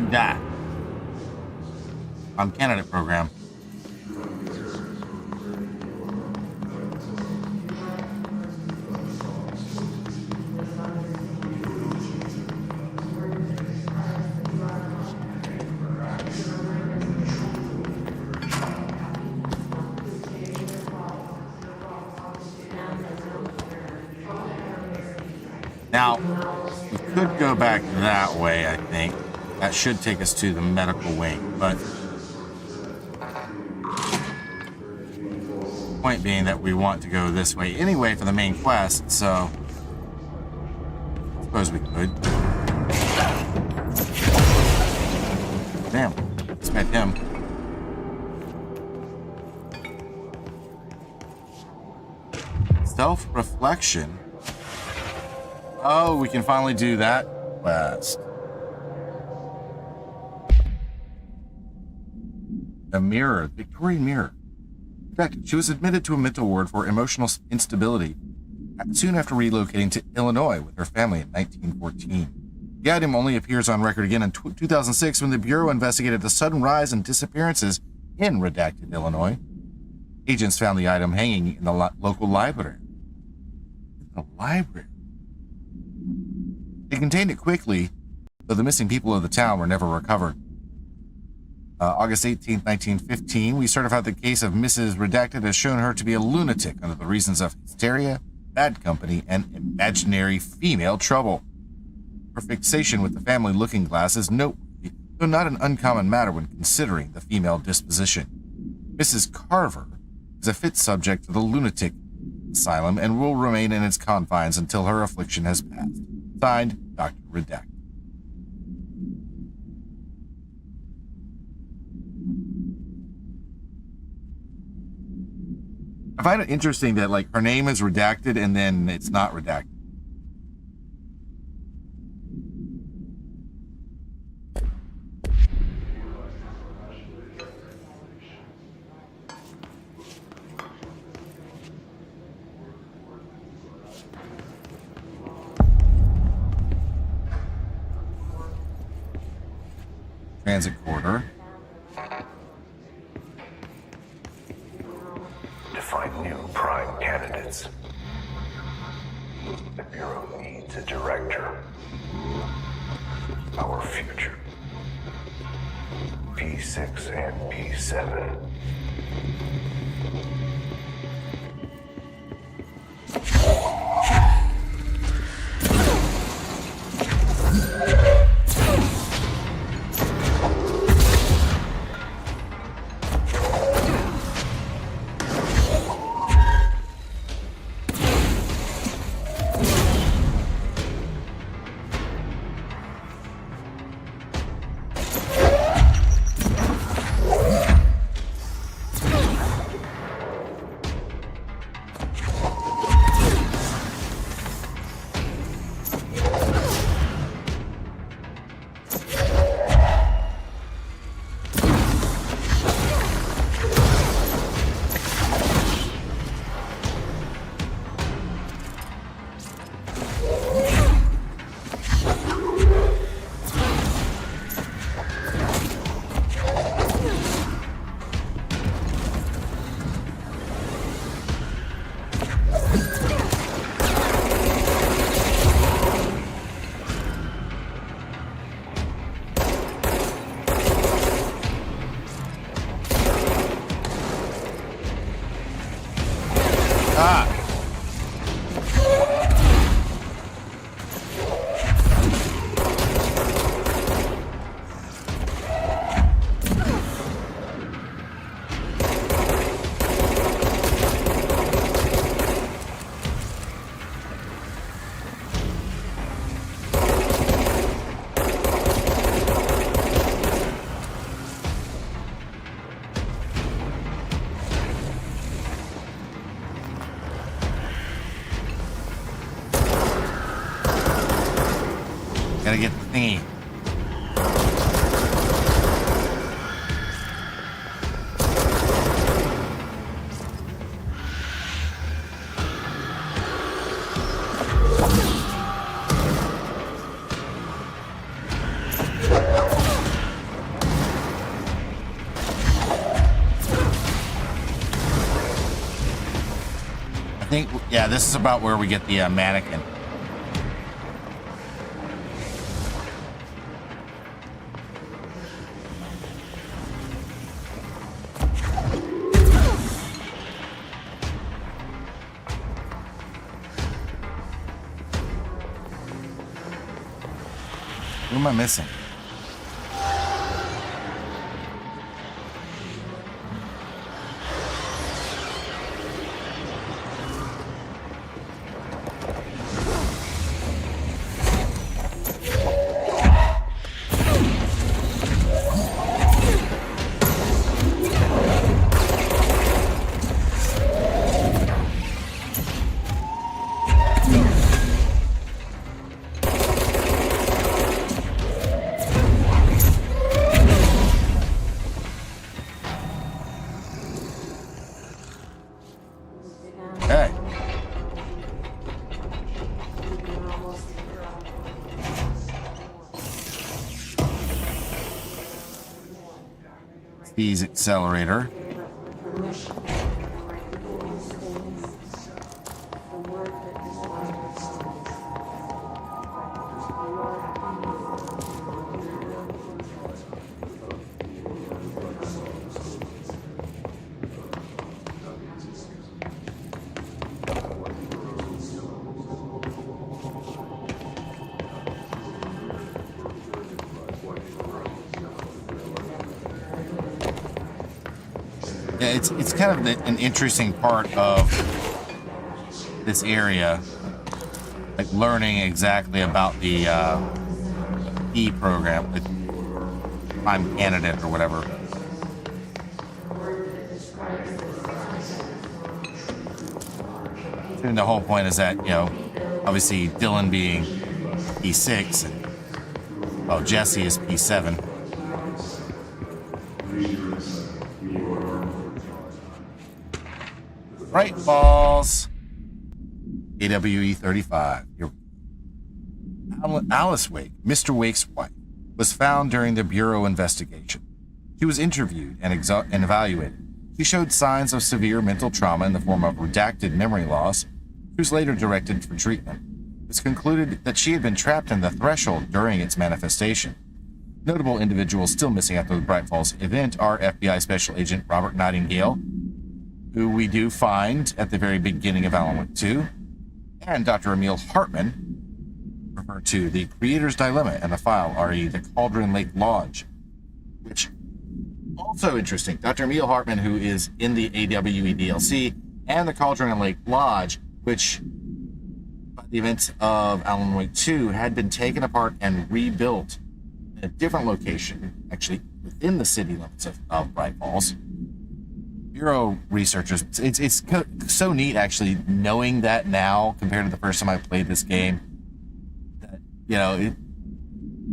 Die. On candidate program. Now, we could go back that way, I think. That should take us to the medical wing, but point being that we want to go this way anyway for the main quest, so I suppose we could. Damn, expect him. Self-reflection. Oh, we can finally do that quest. A mirror, Victorian mirror. In fact, she was admitted to a mental ward for emotional instability soon after relocating to Illinois with her family in 1914. The item only appears on record again in 2006 when the Bureau investigated the sudden rise in disappearances in redacted Illinois. Agents found the item hanging in the local library. The library. They contained it quickly, though the missing people of the town were never recovered. August 18, 1915, we certified the case of Mrs. Redacted has shown her to be a lunatic under the reasons of hysteria, bad company, and imaginary female trouble. Her fixation with the family looking glass is noteworthy, though not an uncommon matter when considering the female disposition. Mrs. Carver is a fit subject to the lunatic asylum and will remain in its confines until her affliction has passed. Signed, Dr. Redacted. I find it interesting that, like, her name is redacted and then it's not redacted. Transit corridor. To find new prime candidates, the Bureau needs a director. Our future. P6 and P7. thingy. I think, yeah, this is about where we get the mannequin. Who am I missing? Okay. Speed accelerator. Yeah, it's kind of an interesting part of this area, like learning exactly about the E program, the prime candidate or whatever. And the whole point is that, you know, obviously Dylan being P6 and, well, Jesse is P7. Right balls. AWE 35. Alice Wake, Mr. Wake's wife, was found during the Bureau investigation. She was interviewed and evaluated. She showed signs of severe mental trauma in the form of redacted memory loss. She was later directed for treatment. It was concluded that she had been trapped in the threshold during its manifestation. Notable individuals still missing after the Bright Falls event are FBI Special Agent Robert Nightingale, who we do find at the very beginning of Alan Wake 2, and Dr. Emil Hartman, referred to the Creator's Dilemma and the file, re the Cauldron Lake Lodge, which also interesting. Dr. Emil Hartman, who is in the AWE DLC, and the Cauldron Lake Lodge, which by the events of Alan Wake 2 had been taken apart and rebuilt in a different location, actually within the city limits of Bright Falls. Bureau researchers, it's so neat actually knowing that now compared to the first time I played this game. That, you know,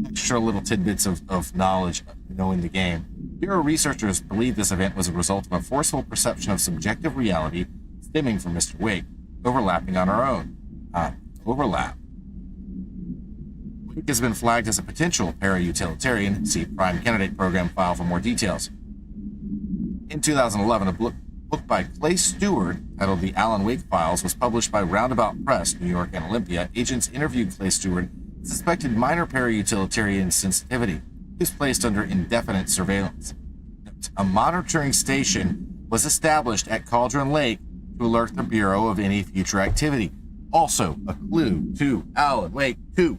extra little tidbits of knowledge knowing the game. Bureau researchers believe this event was a result of a forceful perception of subjective reality stemming from Mr. Wake, overlapping on our own. Overlap. Wake has been flagged as a potential para-utilitarian. See Prime Candidate Program file for more details. In 2011, a book by Clay Stewart titled The Alan Wake Files was published by Roundabout Press, New York and Olympia. Agents interviewed Clay Stewart, suspected minor para-utilitarian sensitivity. He was placed under indefinite surveillance. A monitoring station was established at Cauldron Lake to alert the Bureau of any future activity. Also, a clue to Alan Wake 2.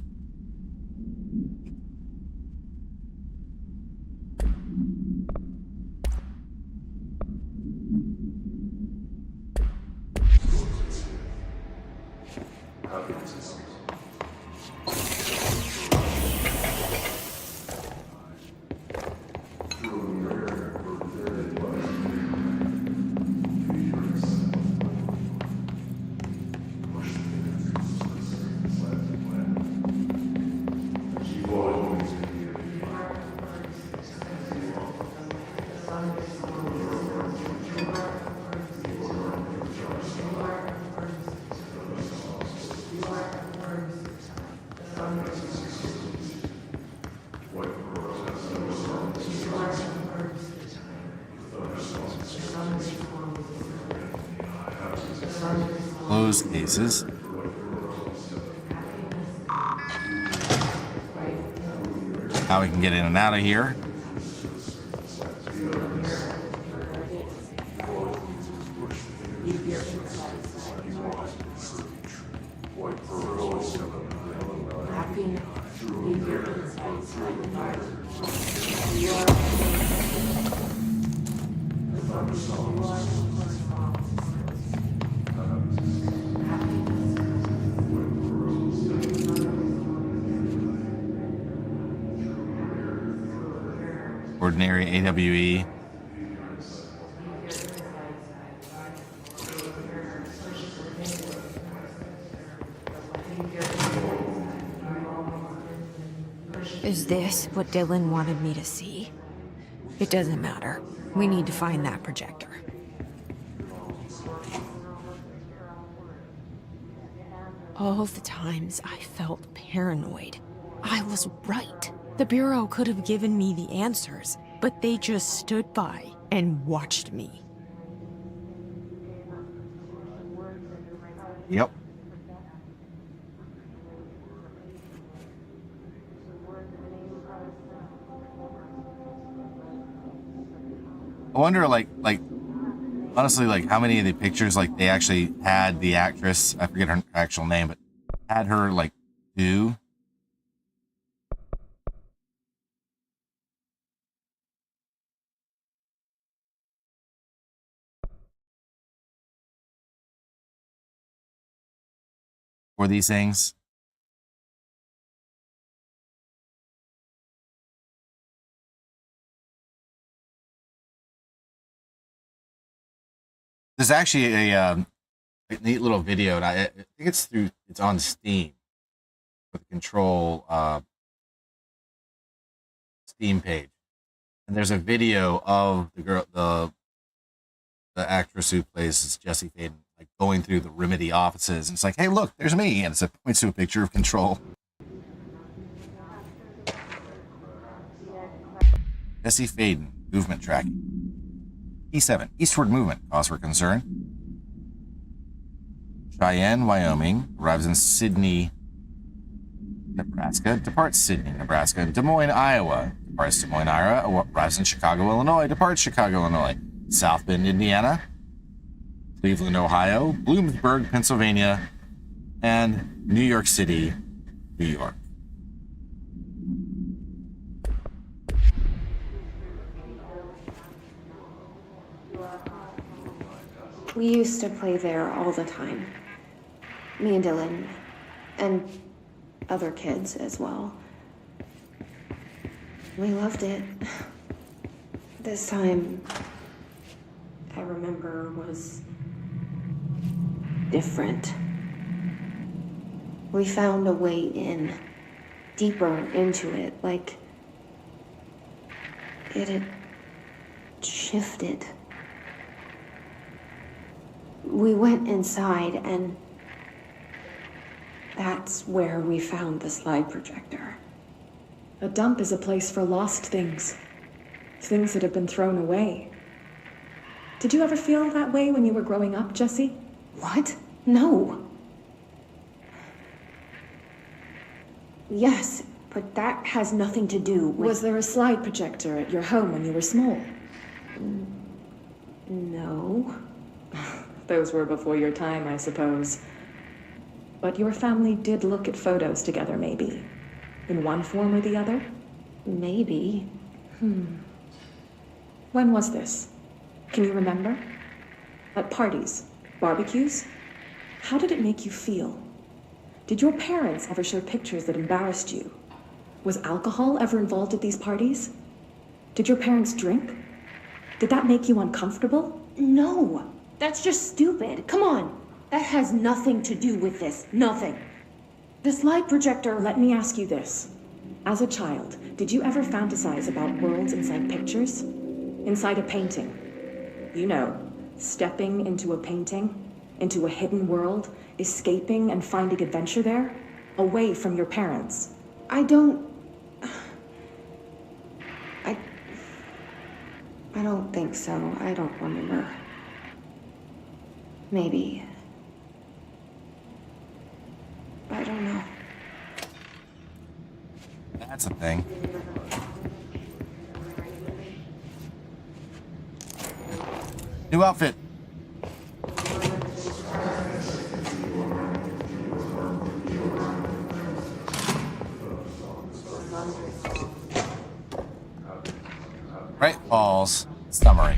those cases. Now we can get in and out of here. Ordinary AWE. Is this what Dylan wanted me to see? It doesn't matter. We need to find that projector. All the times I felt paranoid, I was right. The Bureau could have given me the answers, but they just stood by and watched me. Yep. I wonder, like, honestly, like, how many of the pictures, like, they actually had the actress, I forget her actual name, but had her, like, do. For these things. There's actually a neat little video, and I think it's on Steam with the Control Steam page, and there's a video of the actress who plays Jesse Faden, like going through the Remedy offices, and it's like, hey, look, there's me, and it points to a picture of Control. Jesse Faden, movement tracking. E7, eastward movement, cause for concern. Cheyenne, Wyoming, arrives in Sydney, Nebraska, departs Sydney, Nebraska. Des Moines, Iowa, departs Des Moines, Iowa, arrives in Chicago, Illinois, departs Chicago, Illinois. South Bend, Indiana, Cleveland, Ohio, Bloomsburg, Pennsylvania, and New York City, New York. We used to play there all the time. Me and Dylan, and other kids as well. We loved it. This time, I remember, was different. We found a way in, deeper into it, like it had shifted. We went inside, and that's where we found the slide projector. A dump is a place for lost things. Things that have been thrown away. Did you ever feel that way when you were growing up, Jesse? What? No. Yes, but that has nothing to do with... Was there a slide projector at your home when you were small? No. Those were before your time, I suppose. But your family did look at photos together, maybe. In one form or the other? Maybe. When was this? Can you remember? At parties? Barbecues? How did it make you feel? Did your parents ever show pictures that embarrassed you? Was alcohol ever involved at these parties? Did your parents drink? Did that make you uncomfortable? No. That's just stupid. Come on. That has nothing to do with this. Nothing. The slide projector... Let me ask you this. As a child, did you ever fantasize about worlds inside pictures? Inside a painting? You know, stepping into a painting, into a hidden world, escaping and finding adventure there, away from your parents. I don't think so. I don't remember. Maybe. I don't know. That's a thing. New outfit. Bright Falls summary.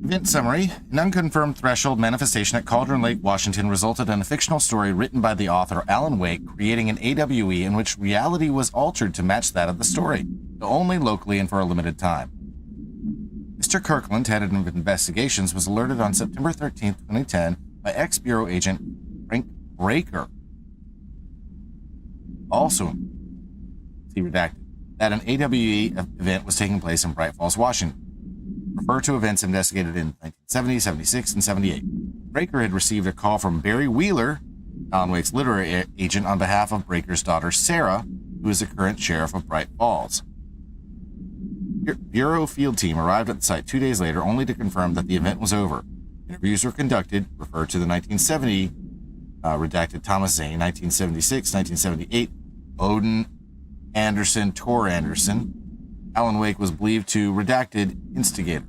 Event summary. An unconfirmed threshold manifestation at Cauldron Lake, Washington resulted in a fictional story written by the author Alan Wake, creating an AWE in which reality was altered to match that of the story, though only locally and for a limited time. Mr. Kirkland, head of investigations, was alerted on September 13, 2010 by ex-Bureau agent Frank Breaker, also redacted, that an AWE event was taking place in Bright Falls, Washington. Refer to events investigated in 1970, 76, and 78. Breaker had received a call from Barry Wheeler, Alan Wake's literary agent, on behalf of Breaker's daughter, Sarah, who is the current sheriff of Bright Falls. Bureau field team arrived at the site 2 days later, only to confirm that the event was over. Interviews were conducted, referred to the 1970 redacted Thomas Zane, 1976, 1978, Odin Anderson, Tor Anderson. Alan Wake was believed to redacted instigator.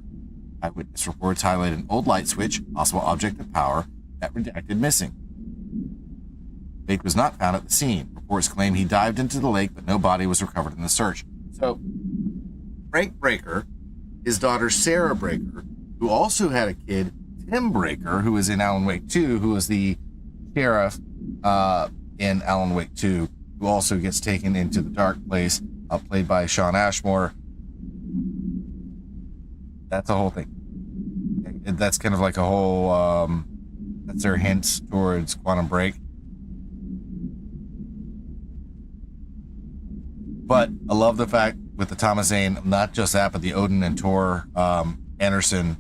Eyewitness reports highlighted an old light switch, possible object of power, that redacted missing. Wake was not found at the scene. Reports claim he dived into the lake, but no body was recovered in the search. So, Frank Breaker, his daughter Sarah Breaker, who also had a kid, Tim Breaker, who was in Alan Wake 2, who was the sheriff in Alan Wake 2, who also gets taken into the dark place, played by Sean Ashmore. That's a whole thing. That's kind of like a whole, that's their hints towards Quantum Break. But I love the fact with the Thomas Zane, not just that, but the Odin and Tor Anderson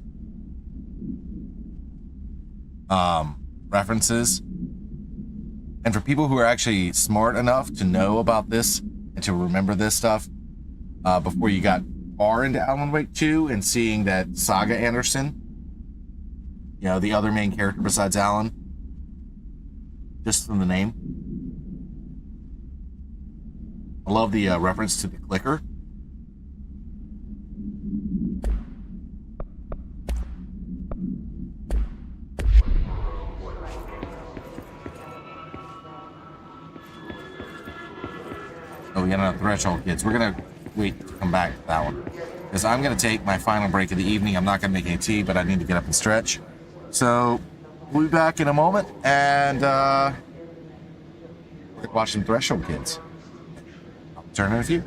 references. And for people who are actually smart enough to know about this and to remember this stuff, before you got far into Alan Wake 2 and seeing that Saga Anderson, you know, the other main character besides Alan, just from the name. I love the reference to the clicker. Oh, we got another threshold, kids. We're going to wait to come back to that one, because I'm going to take my final break of the evening. I'm not going to make any tea, but I need to get up and stretch. So we'll be back in a moment, and we're watching Threshold, kids. I'll turn in a few.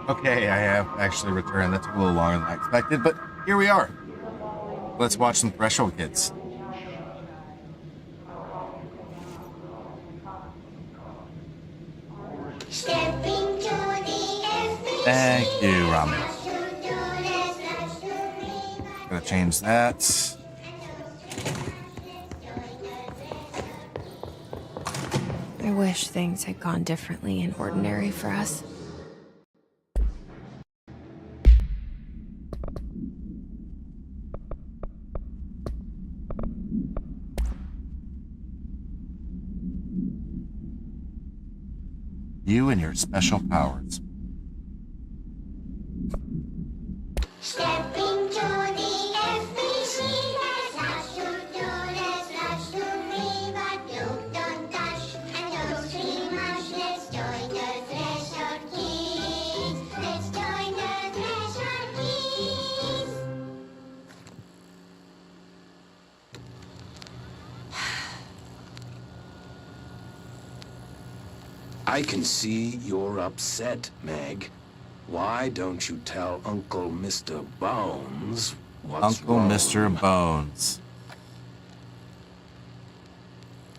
Okay, I have actually returned. That took a little longer than I expected, but here we are. Let's watch some Threshold Kids. Thank you, Rami. Gonna change that. I wish things had gone differently in Ordinary for us. You and your special powers. Step into I can see you're upset, Meg. Why don't you tell Uncle Mr. Bones what's Uncle wrong? Mr. Bones.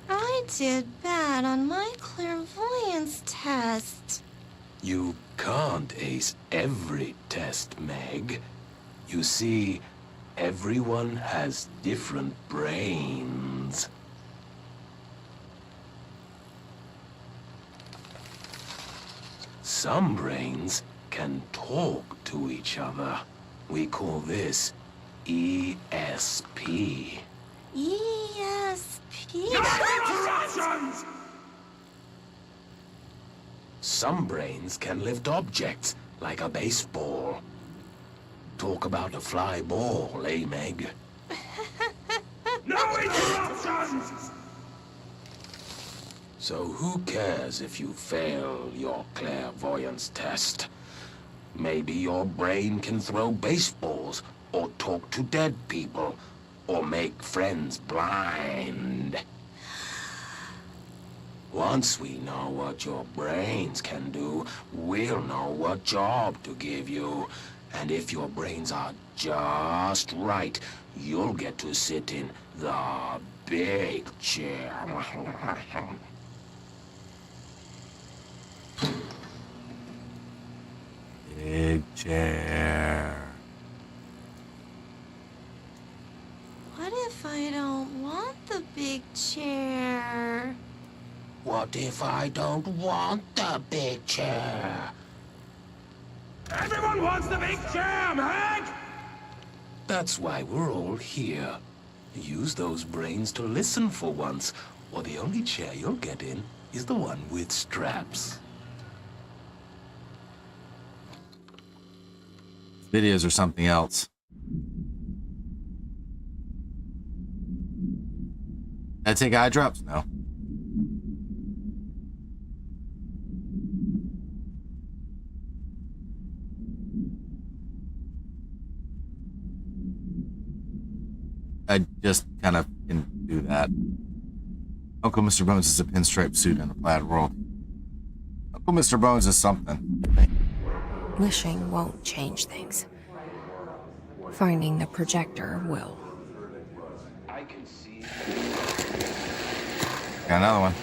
I did bad on my clairvoyance test. You can't ace every test, Meg. You see, everyone has different brains. Some brains can talk to each other. We call this ESP. ESP? Interruptions! Some brains can lift objects, like a baseball. Talk about a fly ball, eh, Meg? No interruptions! So who cares if you fail your clairvoyance test? Maybe your brain can throw baseballs, or talk to dead people, or make friends blind. Once we know what your brains can do, we'll know what job to give you. And if your brains are just right, you'll get to sit in the big chair. Big chair. What if I don't want the big chair? What if I don't want the big chair? Everyone wants the big chair, Meg! That's why we're all here. Use those brains to listen for once, or the only chair you'll get in is the one with straps. Videos or something else. I take eye drops? No. I just kind of can do that. Uncle Mr. Bones is a pinstripe suit in a plaid world. Uncle Mr. Bones is something. Wishing won't change things. Finding the projector will. I can see. Got another one.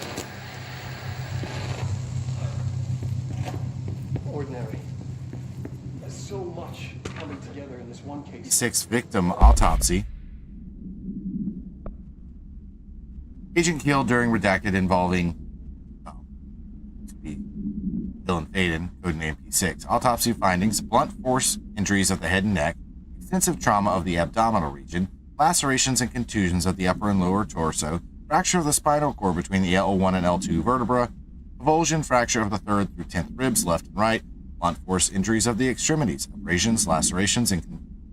Ordinary. There's so much coming together in this one case. 6 victim autopsy. Agent killed during redacted involving Dylan Faden, codename P6. Autopsy findings: blunt force injuries of the head and neck, extensive trauma of the abdominal region, lacerations and contusions of the upper and lower torso, fracture of the spinal cord between the L1 and L2 vertebra, avulsion fracture of the 3rd through 10th ribs, left and right, blunt force injuries of the extremities, abrasions, lacerations, and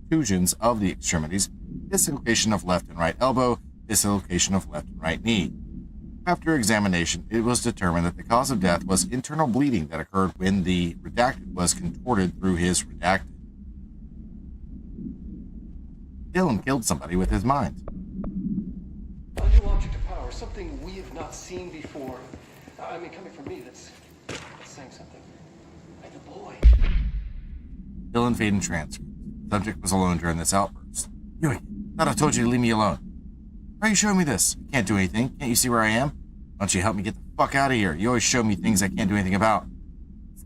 contusions of the extremities, dislocation of left and right elbow, dislocation of left and right knee. After examination, it was determined that the cause of death was internal bleeding that occurred when the redacted was contorted through his redacted. Dylan killed somebody with his mind. A new object of power, something we have not seen before. I mean, coming from me, that's saying something. Like the boy. Dylan Faden transferred. The subject was alone during this outburst. Yui, thought I told you to leave me alone. Why are you showing me this? I can't do anything. Can't you see where I am? Why don't you help me get the fuck out of here? You always show me things I can't do anything about.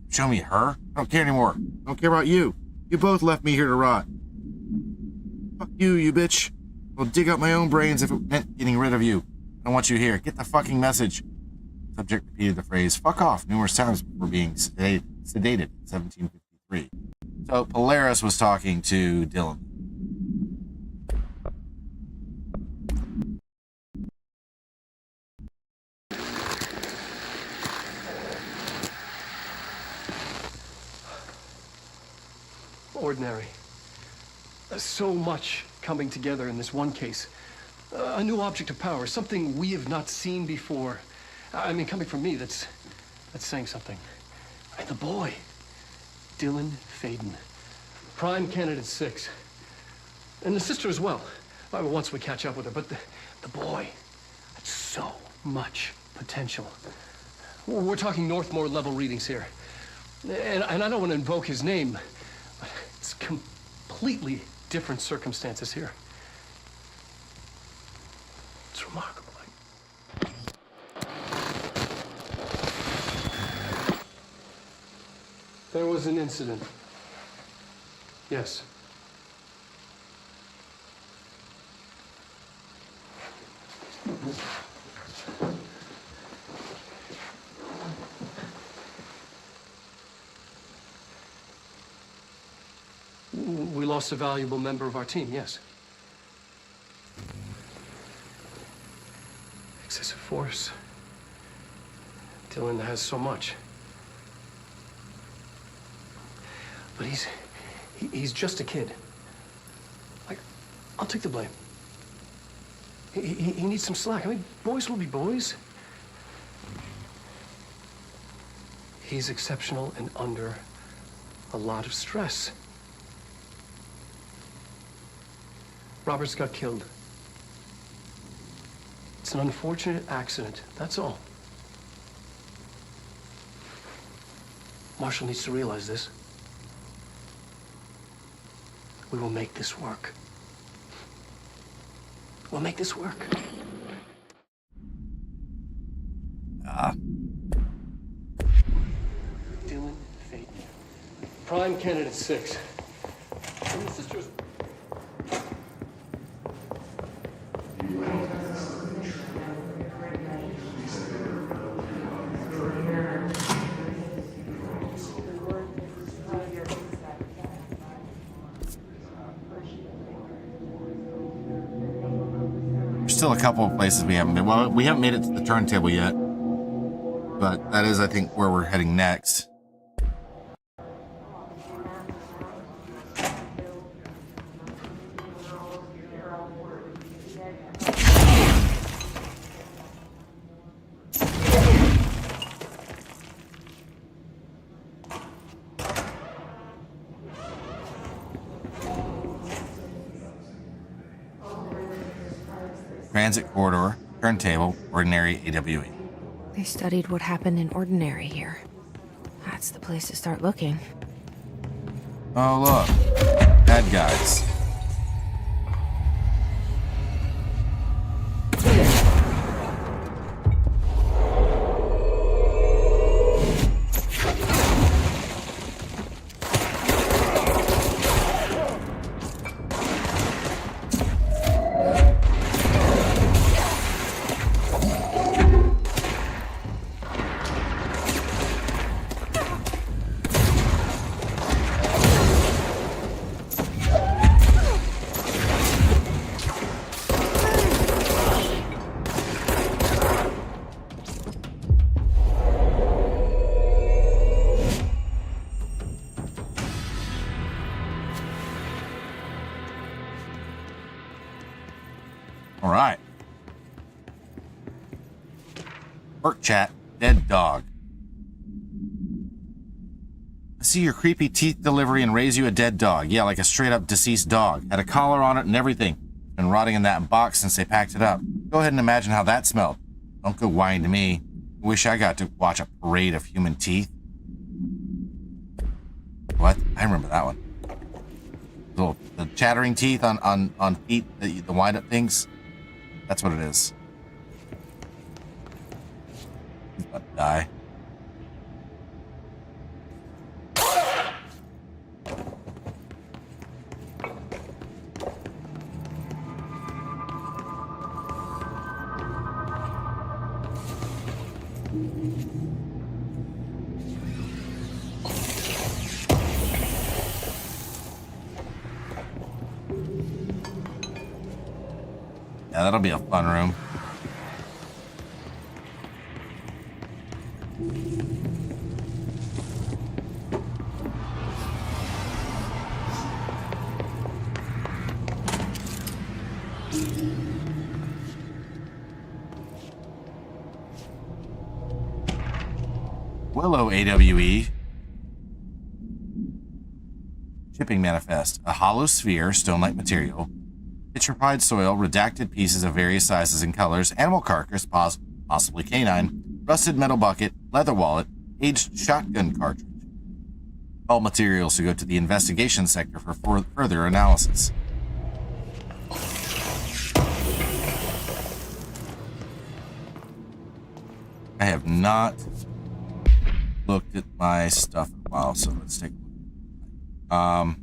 Show me her? I don't care anymore. I don't care about you. You both left me here to rot. Fuck you, you bitch. I'll dig up my own brains if it meant getting rid of you. I don't want you here. Get the fucking message. Subject repeated the phrase, fuck off, numerous times before being sedated in 1753. So Polaris was talking to Dylan. Ordinary. There's so much coming together in this one case. A new object of power, something we have not seen before. I mean, coming from me, that's saying something. And the boy, Dylan Faden, prime candidate 6. And the sister as well. Once we catch up with her, but the boy, had so much potential. We're talking Northmore level readings here. And I don't want to invoke his name, but it's completely different circumstances here. It's remarkable. There was an incident. Yes. We lost a valuable member of our team, yes. Excessive force. Dylan has so much. But he's just a kid. Like, I'll take the blame. He needs some slack. I mean, boys will be boys. He's exceptional and under a lot of stress. Roberts got killed. It's an unfortunate accident, that's all. Marshall needs to realize this. We will make this work. We'll make this work. Dylan Fate. Prime candidate 6. And the sisters. Still a couple of places we haven't been. Well, we haven't made it to the turntable yet, but that is, I think, where we're heading next. Transit corridor, turntable, ordinary AWE. They studied what happened in Ordinary here. That's the place to start looking. Oh, look. Bad guys. All right. Work chat, dead dog. I see your creepy teeth delivery and raise you a dead dog. Yeah, like a straight up deceased dog. Had a collar on it and everything. Been rotting in that box since they packed it up. Go ahead and imagine how that smelled. Don't go whining to me. Wish I got to watch a parade of human teeth. What? I remember that one. The chattering teeth on feet, the wind up things. That's what it is. He's about to die. Yeah, that'll be a fun room. Willow AWE. Shipping manifest. A hollow sphere, stone-like material. Vitrified soil, redacted pieces of various sizes and colors, animal carcass, possibly canine, rusted metal bucket, leather wallet, aged shotgun cartridge. All materials to go to the investigation sector for further analysis. I have not looked at my stuff in a while, so let's take a look.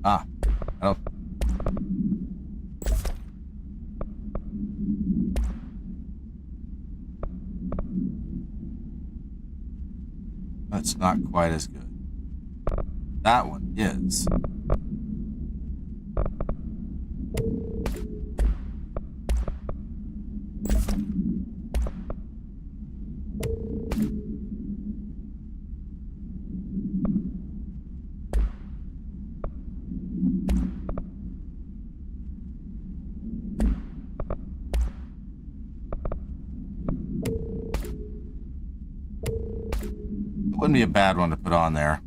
I don't. That's not quite as good. That one is. Wouldn't be a bad one to put on there.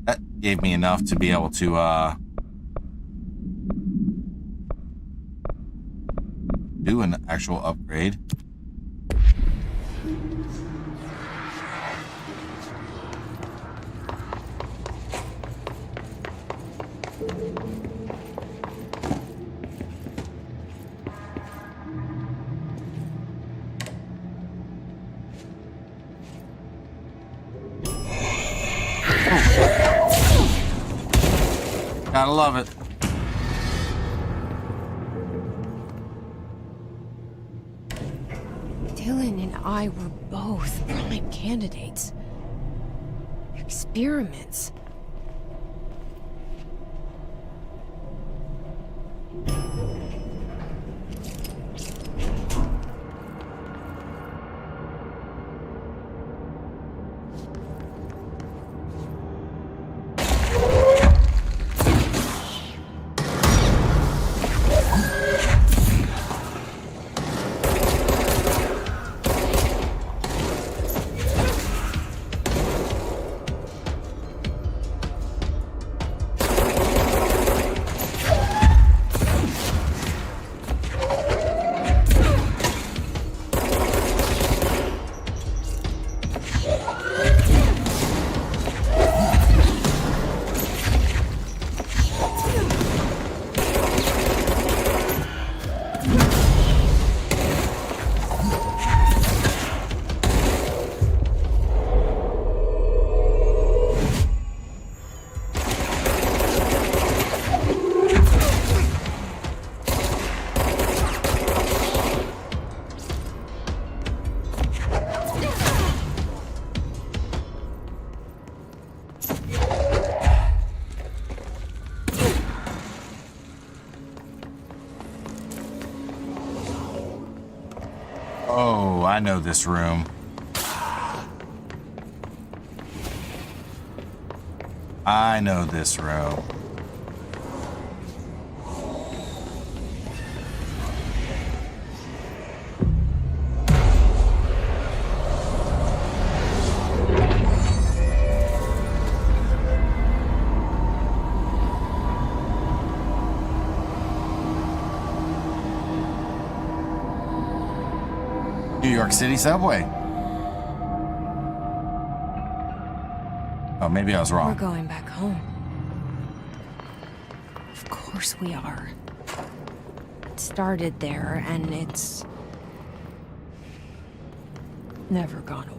That gave me enough to be able to do an actual upgrade. Gotta love it. Dylan and I were both prime candidates. Experiments. Oh, I know this room. I know this room. New York City subway. Oh, maybe I was wrong. We're going back home. Of course we are. It started there, and it's never gone away.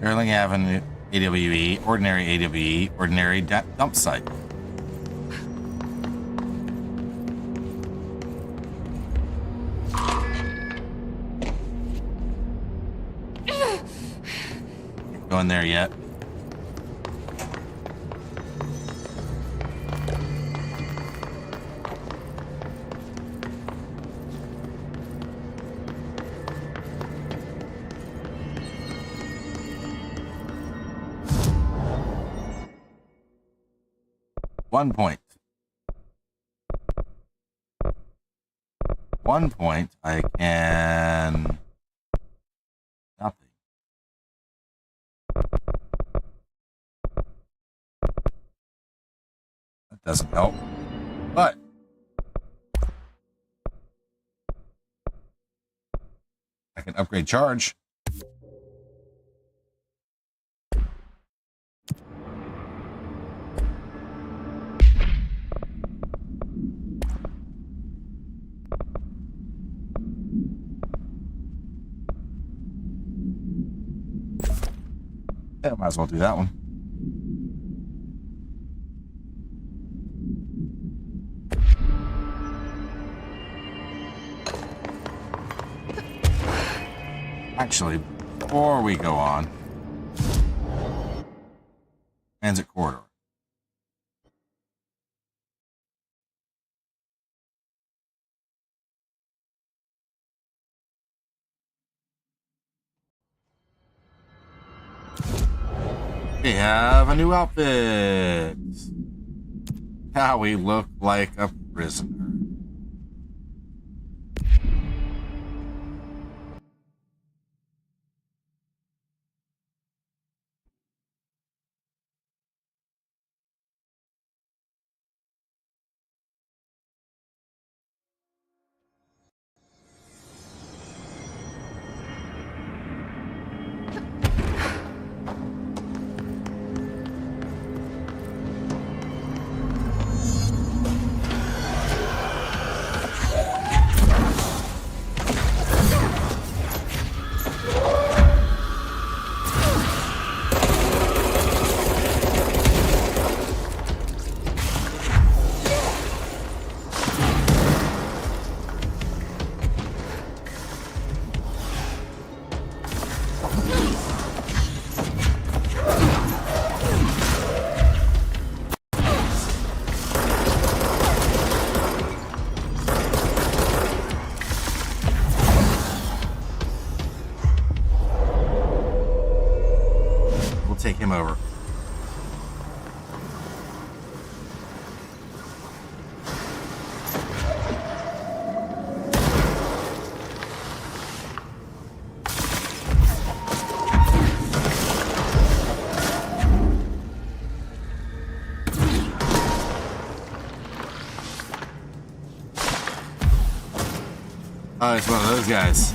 Erling Avenue, AWE, ordinary AWE, ordinary dump site. Going there yet? One point. 1 point. I can. Nothing. That doesn't help. But I can upgrade charge. Yeah, might as well do that one. Actually, before we go on, transit corridor. We have a new outfit. Now we look like a prisoner. Take him over. Oh, it's one of those guys.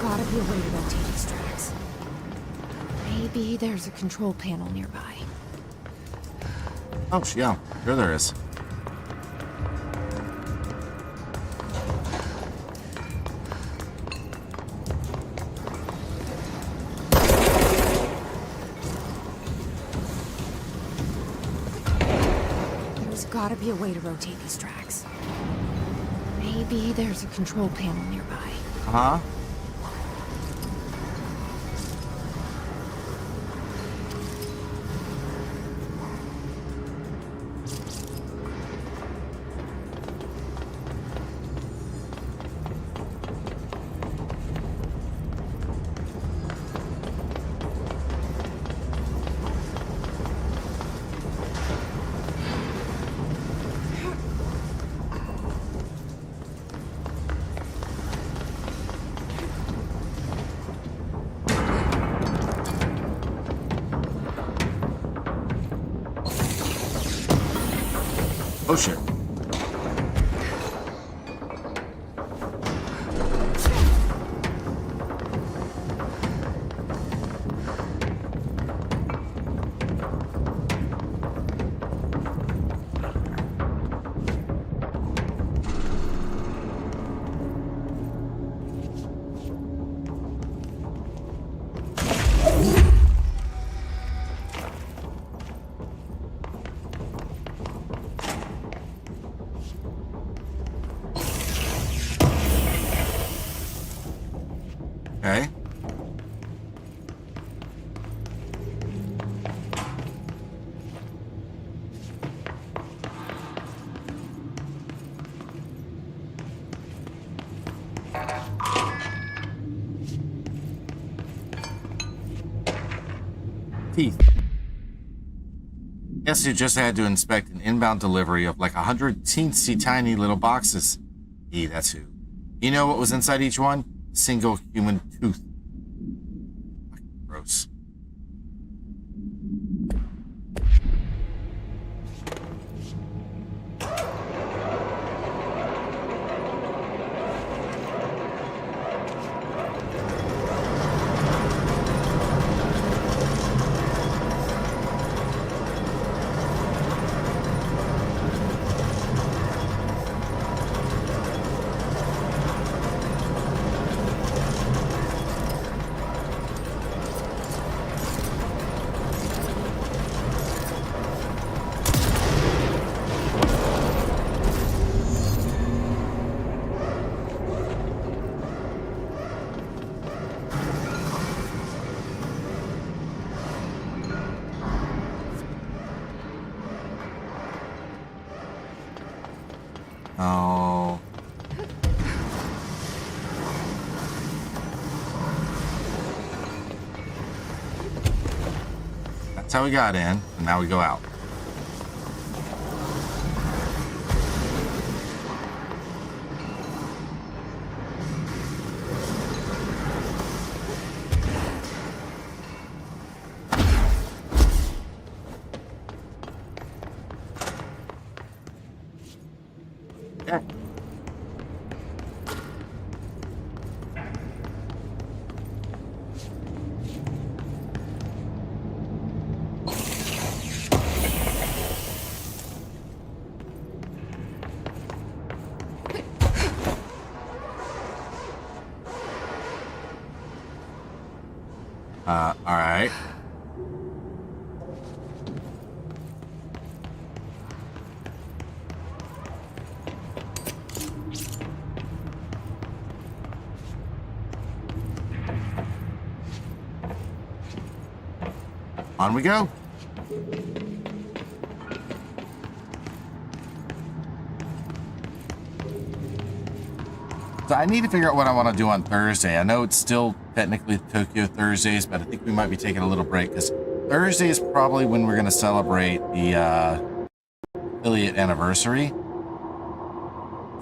Gotta be a way to rotate these tracks. Maybe there's a control panel nearby. Oh, yeah, sure there is. There's gotta be a way to rotate these tracks. Maybe there's a control panel nearby. Uh-huh. Oh shit. Teeth. Guess you just had to inspect an inbound delivery of like 100 teensy tiny little boxes. That's who. You know what was inside each one? A single human tooth. Gross. Oh. That's how we got in, and now we go out. All right. On we go. So I need to figure out what I want to do on Thursday. I know it's still technically Tokyo Thursdays, but I think we might be taking a little break because Thursday is probably when we're going to celebrate the affiliate anniversary. I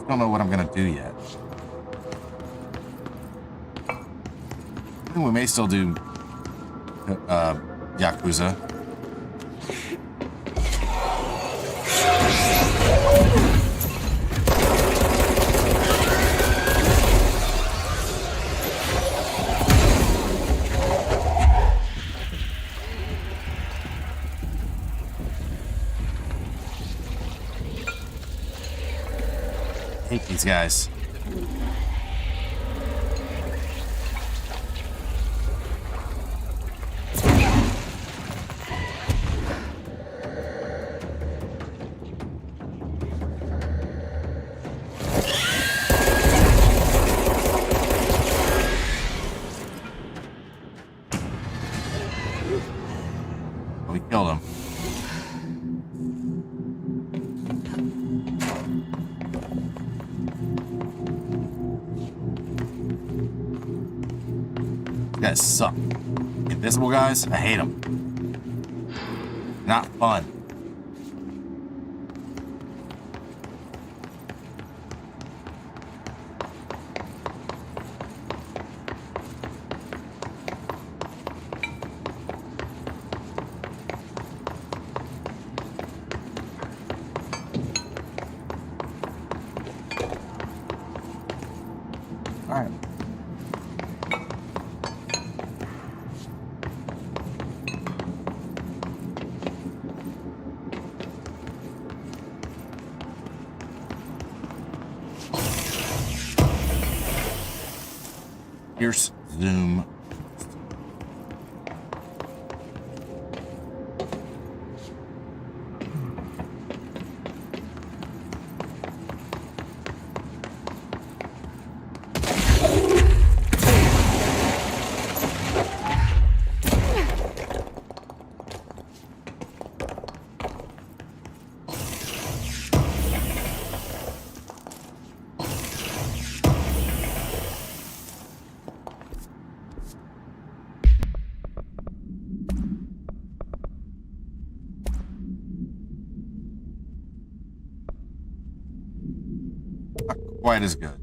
don't know what I'm going to do yet. I think we may still do Yakuza. Hate these guys. We killed him. You guys suck. Invisible guys, I hate them. Not fun. All right. Here's zoom. quite as good.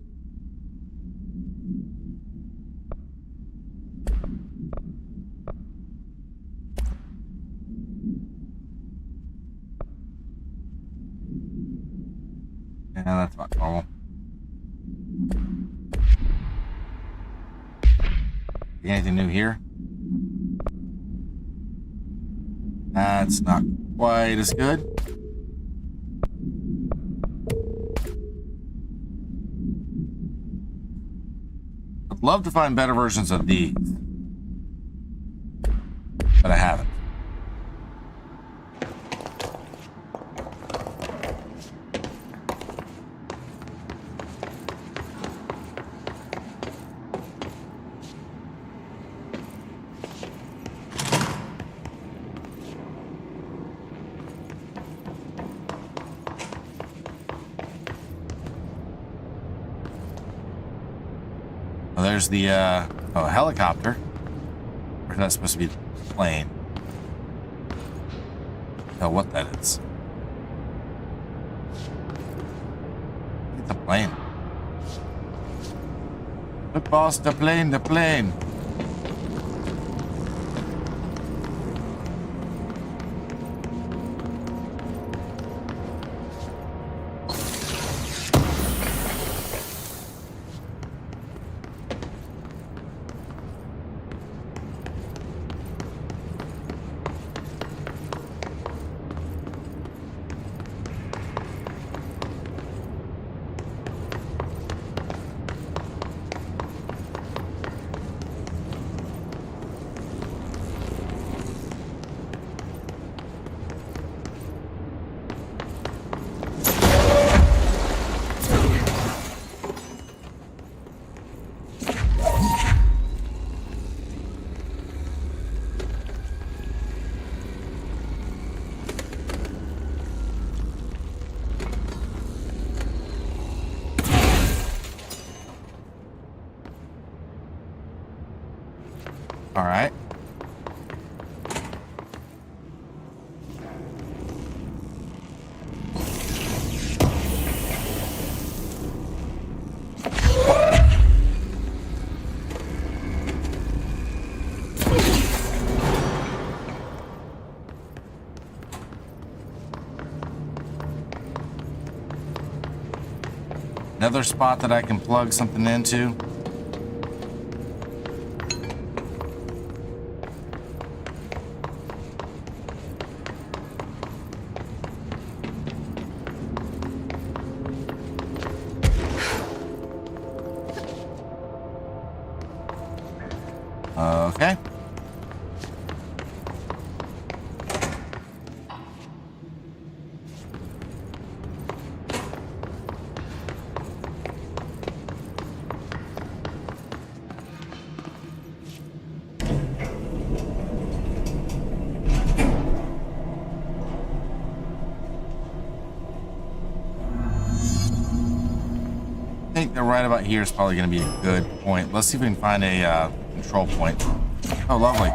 Yeah, that's about normal. Anything new here? That's not quite as good. I'd love to find better versions of these, but I haven't. Well, there's the helicopter. Or is that supposed to be the plane? Tell what that is. It's the plane. The boss, the plane, the plane. All right. Another spot that I can plug something into. Okay. I think that right about here is probably going to be a good point. Let's see if we can find a control point. Oh, lovely.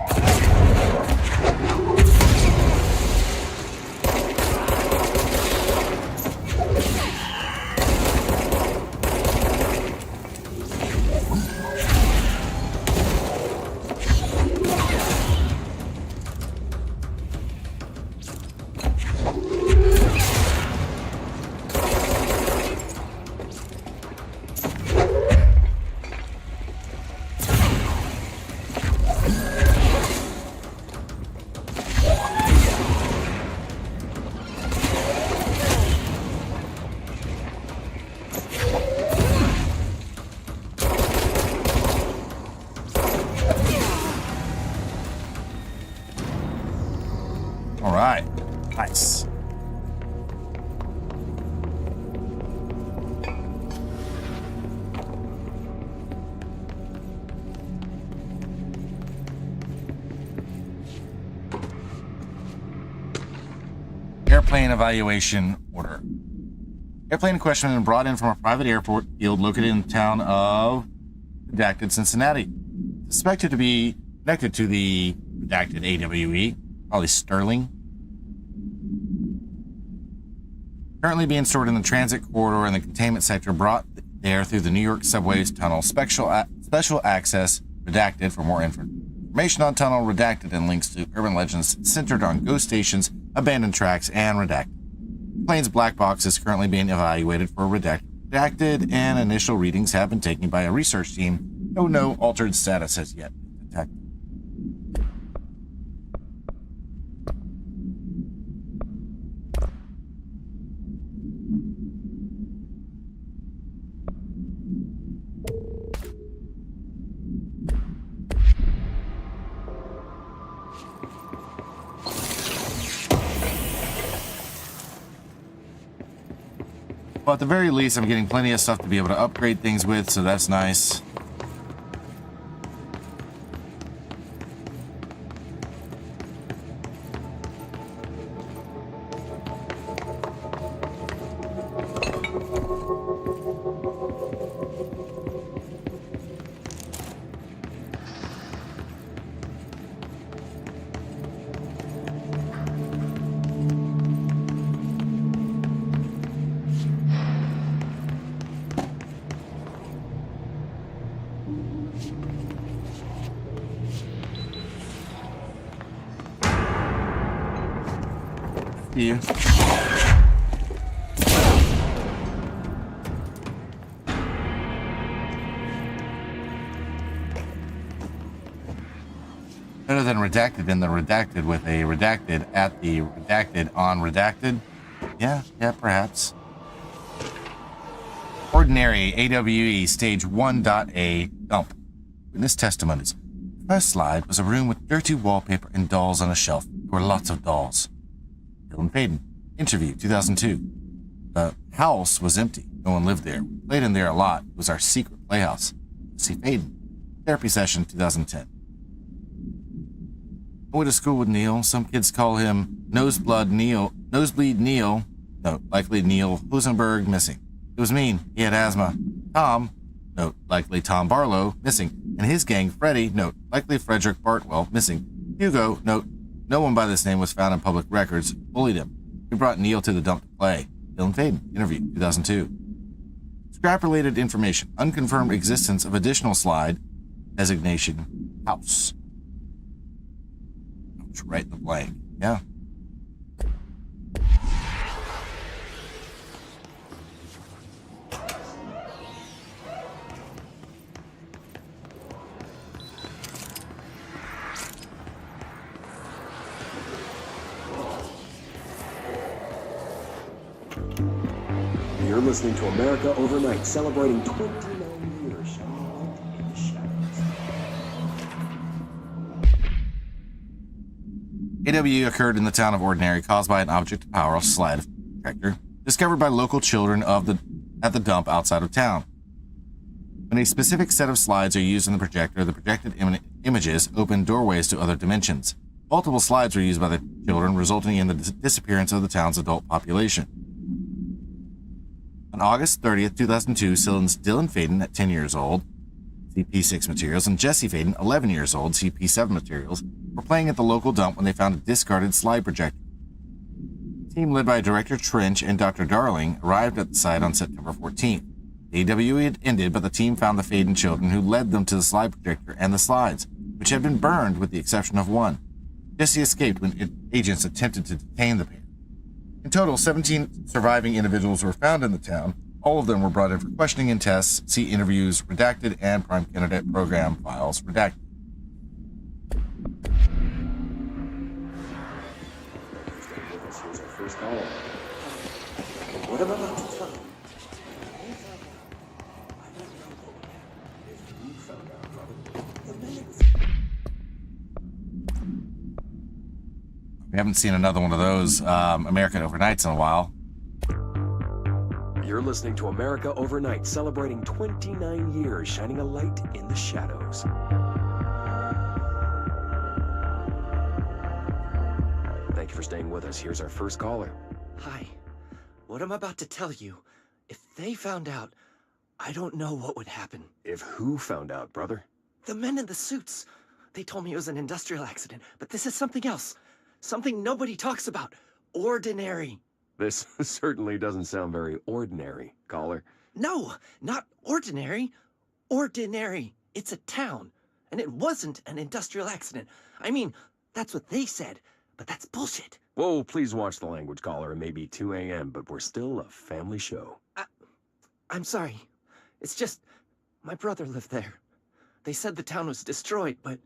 All right, nice. Airplane evaluation order. Airplane in question has been brought in from a private airport field located in the town of redacted Cincinnati. Suspected to be connected to the redacted AWE, probably Sterling. Currently being stored in the transit corridor in the containment sector, brought there through the New York subway's tunnel. Special access redacted for more information on tunnel redacted and links to urban legends centered on ghost stations, abandoned tracks, and redacted. Plane's black box is currently being evaluated for redacted, and initial readings have been taken by a research team, though no altered status has yet been detected. Well, at the very least, I'm getting plenty of stuff to be able to upgrade things with, so that's nice. You. Better than redacted in the redacted with a redacted at the redacted on redacted. Yeah, perhaps. Ordinary AWE stage 1.A dump. Witness testimonies. The first slide was a room with dirty wallpaper and dolls on a shelf. There were lots of dolls. Dylan Faden. Interview, 2002. The house was empty. No one lived there. We played in there a lot. It was our secret playhouse. See Faden. Therapy session, 2010. I went to school with Neil. Some kids call him Nosebleed Neil. No, likely Neil Husenberg, missing. It was mean. He had asthma. Tom, note, likely Tom Barlow, missing. And his gang, Freddie, note, likely Frederick Bartwell, missing. Hugo, note, no one by this name was found in public records, bullied him. We brought Neil to the dump to play. Dylan Faden, interview, 2002. Scrap-related information. Unconfirmed existence of additional slide. Designation, house. Right in the blank. Yeah. You're listening to America Overnight, celebrating 29 years shining light in the shadows. AWE occurred in the town of Ordinary, caused by an object of power, a slide projector, discovered by local children at the dump outside of town. When a specific set of slides are used in the projected images open doorways to other dimensions. Multiple slides were used by the children, resulting in the disappearance of the town's adult population. On August 30th, 2002, Dylan Faden, at 10 years old, CP6 materials, and Jesse Faden, 11 years old, CP7 materials, were playing at the local dump when they found a discarded slide projector. The team led by Director Trench and Dr. Darling arrived at the site on September 14th. The AWE had ended, but the team found the Faden children, who led them to the slide projector and the slides, which had been burned with the exception of one. Jesse escaped when agents attempted to detain the pair. In total, 17 surviving individuals were found in the town. All of them were brought in for questioning and tests. See interviews redacted and prime candidate program files redacted. Here's our first call. What am I about to tell you? We haven't seen another one of those American Overnights in a while. You're listening to America Overnight, celebrating 29 years, shining a light in the shadows. Thank you for staying with us. Here's our first caller. Hi. What I'm about to tell you, if they found out, I don't know what would happen. If who found out, brother? The men in the suits. They told me it was an industrial accident, but this is something else. Something nobody talks about. Ordinary. This certainly doesn't sound very ordinary, caller. No, not ordinary. Ordinary. It's a town. And it wasn't an industrial accident. I mean, that's what they said, but that's bullshit. Whoa, please watch the language caller. It may be 2 a.m., but we're still a family show. I'm sorry. It's just, my brother lived there. They said the town was destroyed, but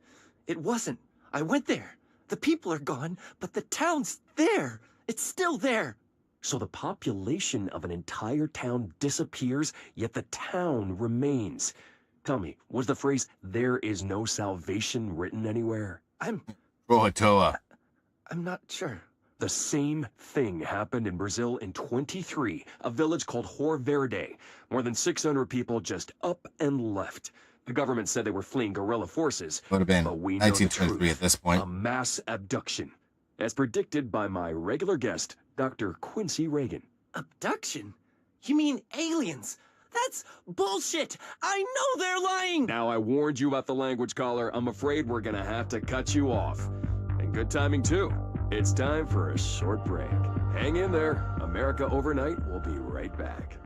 it wasn't. I went there. The people are gone, but the town's there. It's still there. So the population of an entire town disappears, yet the town remains. Tell me, was the phrase, "there is no salvation," written anywhere? Rohitoa. I'm not sure. The same thing happened in Brazil in 23, a village called Hor Verde. More than 600 people just up and left. The government said they were fleeing guerrilla forces. Would have been but we know the 1923 truth. at this point. A mass abduction, as predicted by my regular guest, Dr. Quincy Reagan. Abduction? You mean aliens? That's bullshit! I know they're lying! Now, I warned you about the language caller. I'm afraid we're gonna have to cut you off. And good timing, too. It's time for a short break. Hang in there. America Overnight will be right back.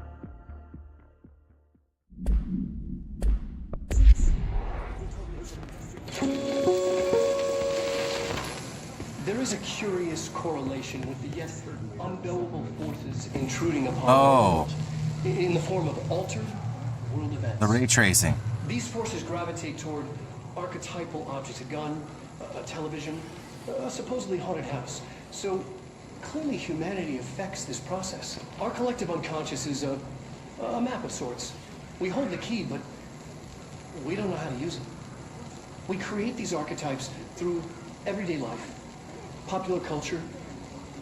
There is a curious correlation with the yet unknowable forces intruding upon our world in the form of altered world events. The ray tracing. These forces gravitate toward archetypal objects, a gun, a television, a supposedly haunted house. So clearly humanity affects this process. Our collective unconscious is a map of sorts. We hold the key, but we don't know how to use it. We create these archetypes through everyday life, popular culture,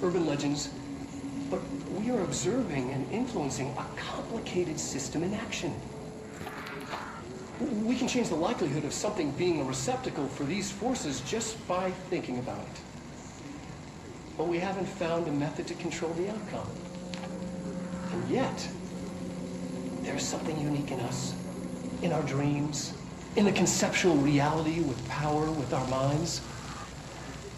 urban legends, but we are observing and influencing a complicated system in action. We can change the likelihood of something being a receptacle for these forces just by thinking about it. But we haven't found a method to control the outcome. And yet, there's something unique in us, in our dreams, in the conceptual reality with power with our minds.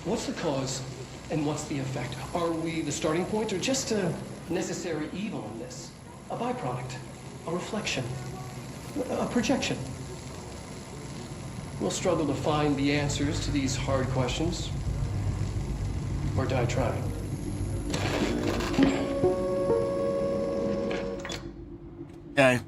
What's the cause and what's the effect? Are we the starting point or just a necessary evil in this? A byproduct, a reflection, a projection? We'll struggle to find the answers to these hard questions, or die trying. Okay.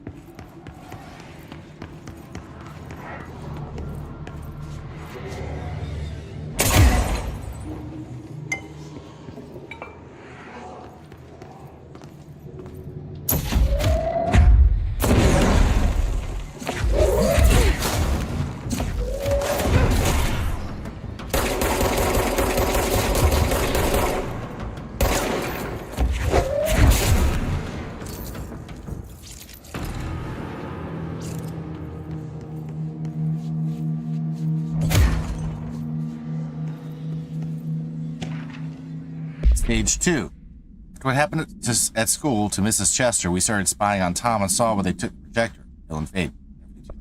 Stage 2. What happened at school to Mrs. Chester, we started spying on Tom and saw where they took the projector. Dylan Fate,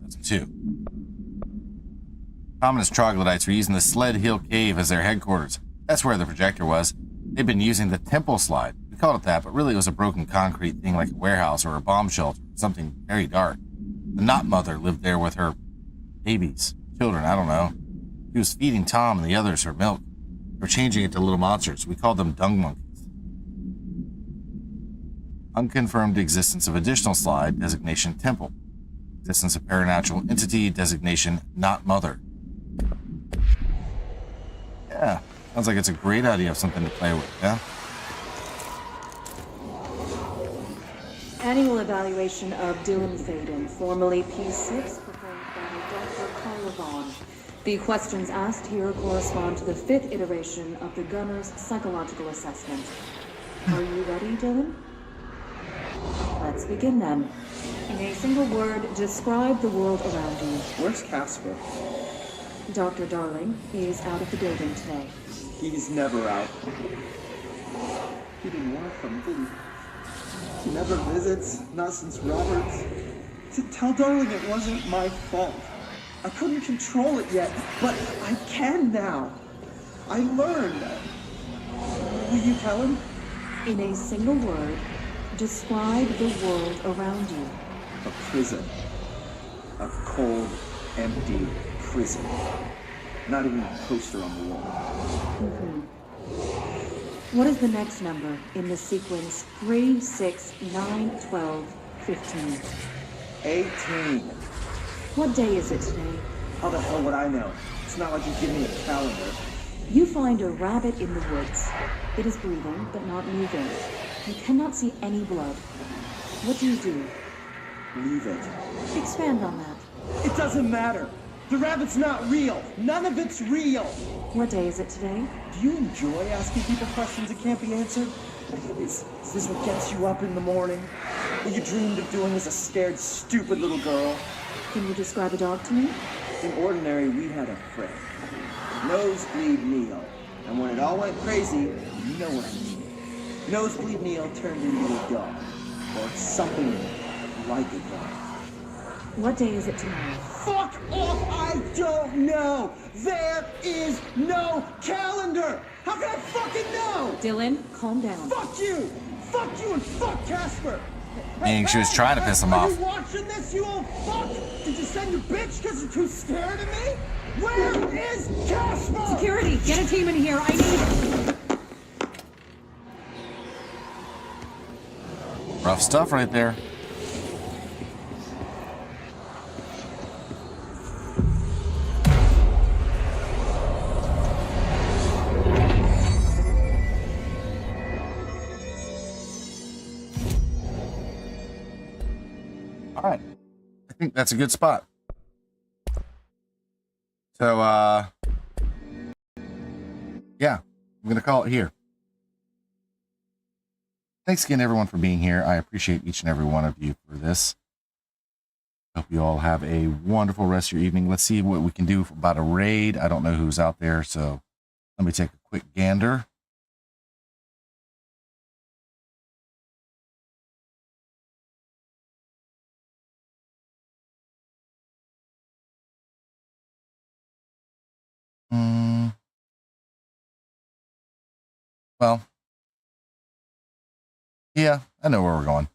2002. Tom and his troglodytes were using the Sled Hill Cave as their headquarters. That's where the projector was. They'd been using the temple slide. We called it that, but really it was a broken concrete thing like a warehouse or a bomb shelter, something very dark. The Knot Mother lived there with her babies, children, I don't know. She was feeding Tom and the others her milk. They were changing it to little monsters. We called them dung monkeys. Unconfirmed existence of additional slide, designation temple. Existence of paranatural entity, designation not mother. Yeah, sounds like it's a great idea of something to play with, yeah? Annual evaluation of Dylan Faden, formerly P6, performed by Dr. Carla Vaughn. The questions asked here correspond to the 5th iteration of the Gunner's psychological assessment. Are you ready, Dylan? Let's begin then. In a single word, describe the world around you. Where's Casper? Dr. Darling is out of the building today. He's never out. He didn't want to come, did he? He never visits, not since Roberts. Tell Darling it wasn't my fault. I couldn't control it yet, but I can now. I learned. Will you tell him? In a single word, Describe the world around you. A prison. A cold, empty prison. Not even a poster on the wall. What is the next number in the sequence 3, 6, 9, 12, 15? 18. What day is it today? How the hell would I know? It's not like you give me a calendar. You find a rabbit in the woods. It is breathing, but not moving. You cannot see any blood. What do you do? Leave it. Expand on that. It doesn't matter. The rabbit's not real. None of it's real. What day is it today? Do you enjoy asking people questions that can't be answered? Is this what gets you up in the morning? What you dreamed of doing as a scared, stupid little girl? Can you describe a dog to me? In Ordinary, we had a friend. Nosebleed Neil. And when it all went crazy, you know what I mean. Nosebleed Neil turned into a dog. Or something like a dog. What day is it tomorrow? Fuck off! I don't know! There is no calendar! How can I fucking know? Dylan, calm down. Fuck you! Fuck you and fuck Casper! Meaning she was trying to piss him off. Are you watching this, you old fuck? Did you send your bitch because you're too scared of me? Where is Casper? Security, get a team in here. I need... Rough stuff right there. All right. I think that's a good spot. So, yeah, I'm going to call it here. Thanks again, everyone, for being here. I appreciate each and every one of you for this. Hope you all have a wonderful rest of your evening. Let's see what we can do about a raid. I don't know who's out there, so let me take a quick gander. Well, yeah, I know where we're going.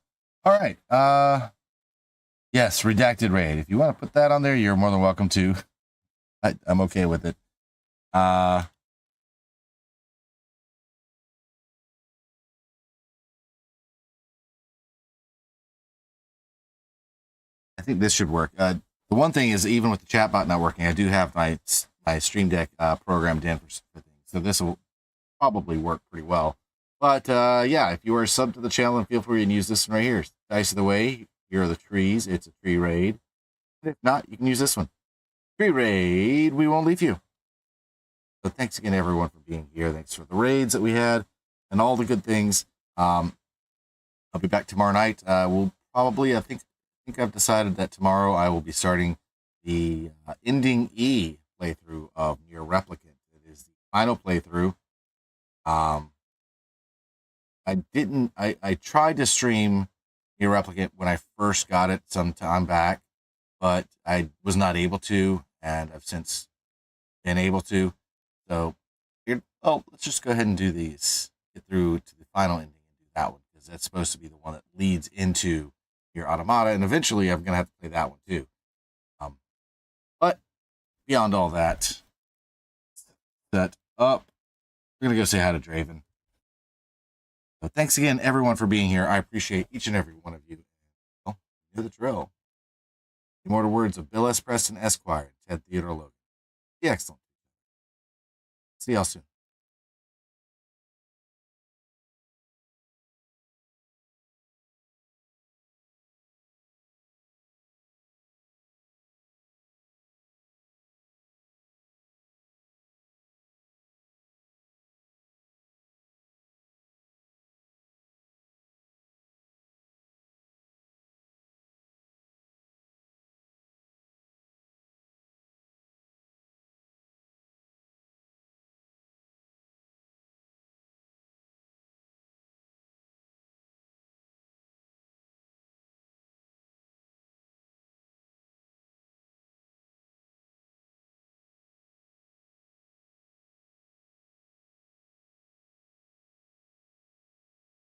All right. Yes, redacted raid. If you want to put that on there, you're more than welcome to. I'm okay with it. I think this should work. The one thing is, even with the chat bot not working, I do have my Stream Deck programmed in for things, so this will probably work pretty well. But yeah, if you are a sub to the channel, feel free and use this one right here. Dice of the Way. Here are the trees. It's a tree raid. And if not, you can use this one. Tree raid. We won't leave you. So thanks again, everyone, for being here. Thanks for the raids that we had and all the good things. I'll be back tomorrow night. We'll probably, I think I've decided that tomorrow I will be starting the Ending E playthrough of Nier Replicant. It is the final playthrough. I tried to stream Nier Replicant when I first got it some time back, but I was not able to, and I've since been able to. So, let's just go ahead and do these. Get through to the final ending and do that one, because that's supposed to be the one that leads into Nier Automata, and eventually I'm going to have to play that one too. But beyond all that, set up. We're going to go say hi to Draven. So thanks again, everyone, for being here. I appreciate each and every one of you. Well, you know the drill. The immortal words of Bill S. Preston, Esquire, Ted Theodore Logan. The excellent. See y'all soon.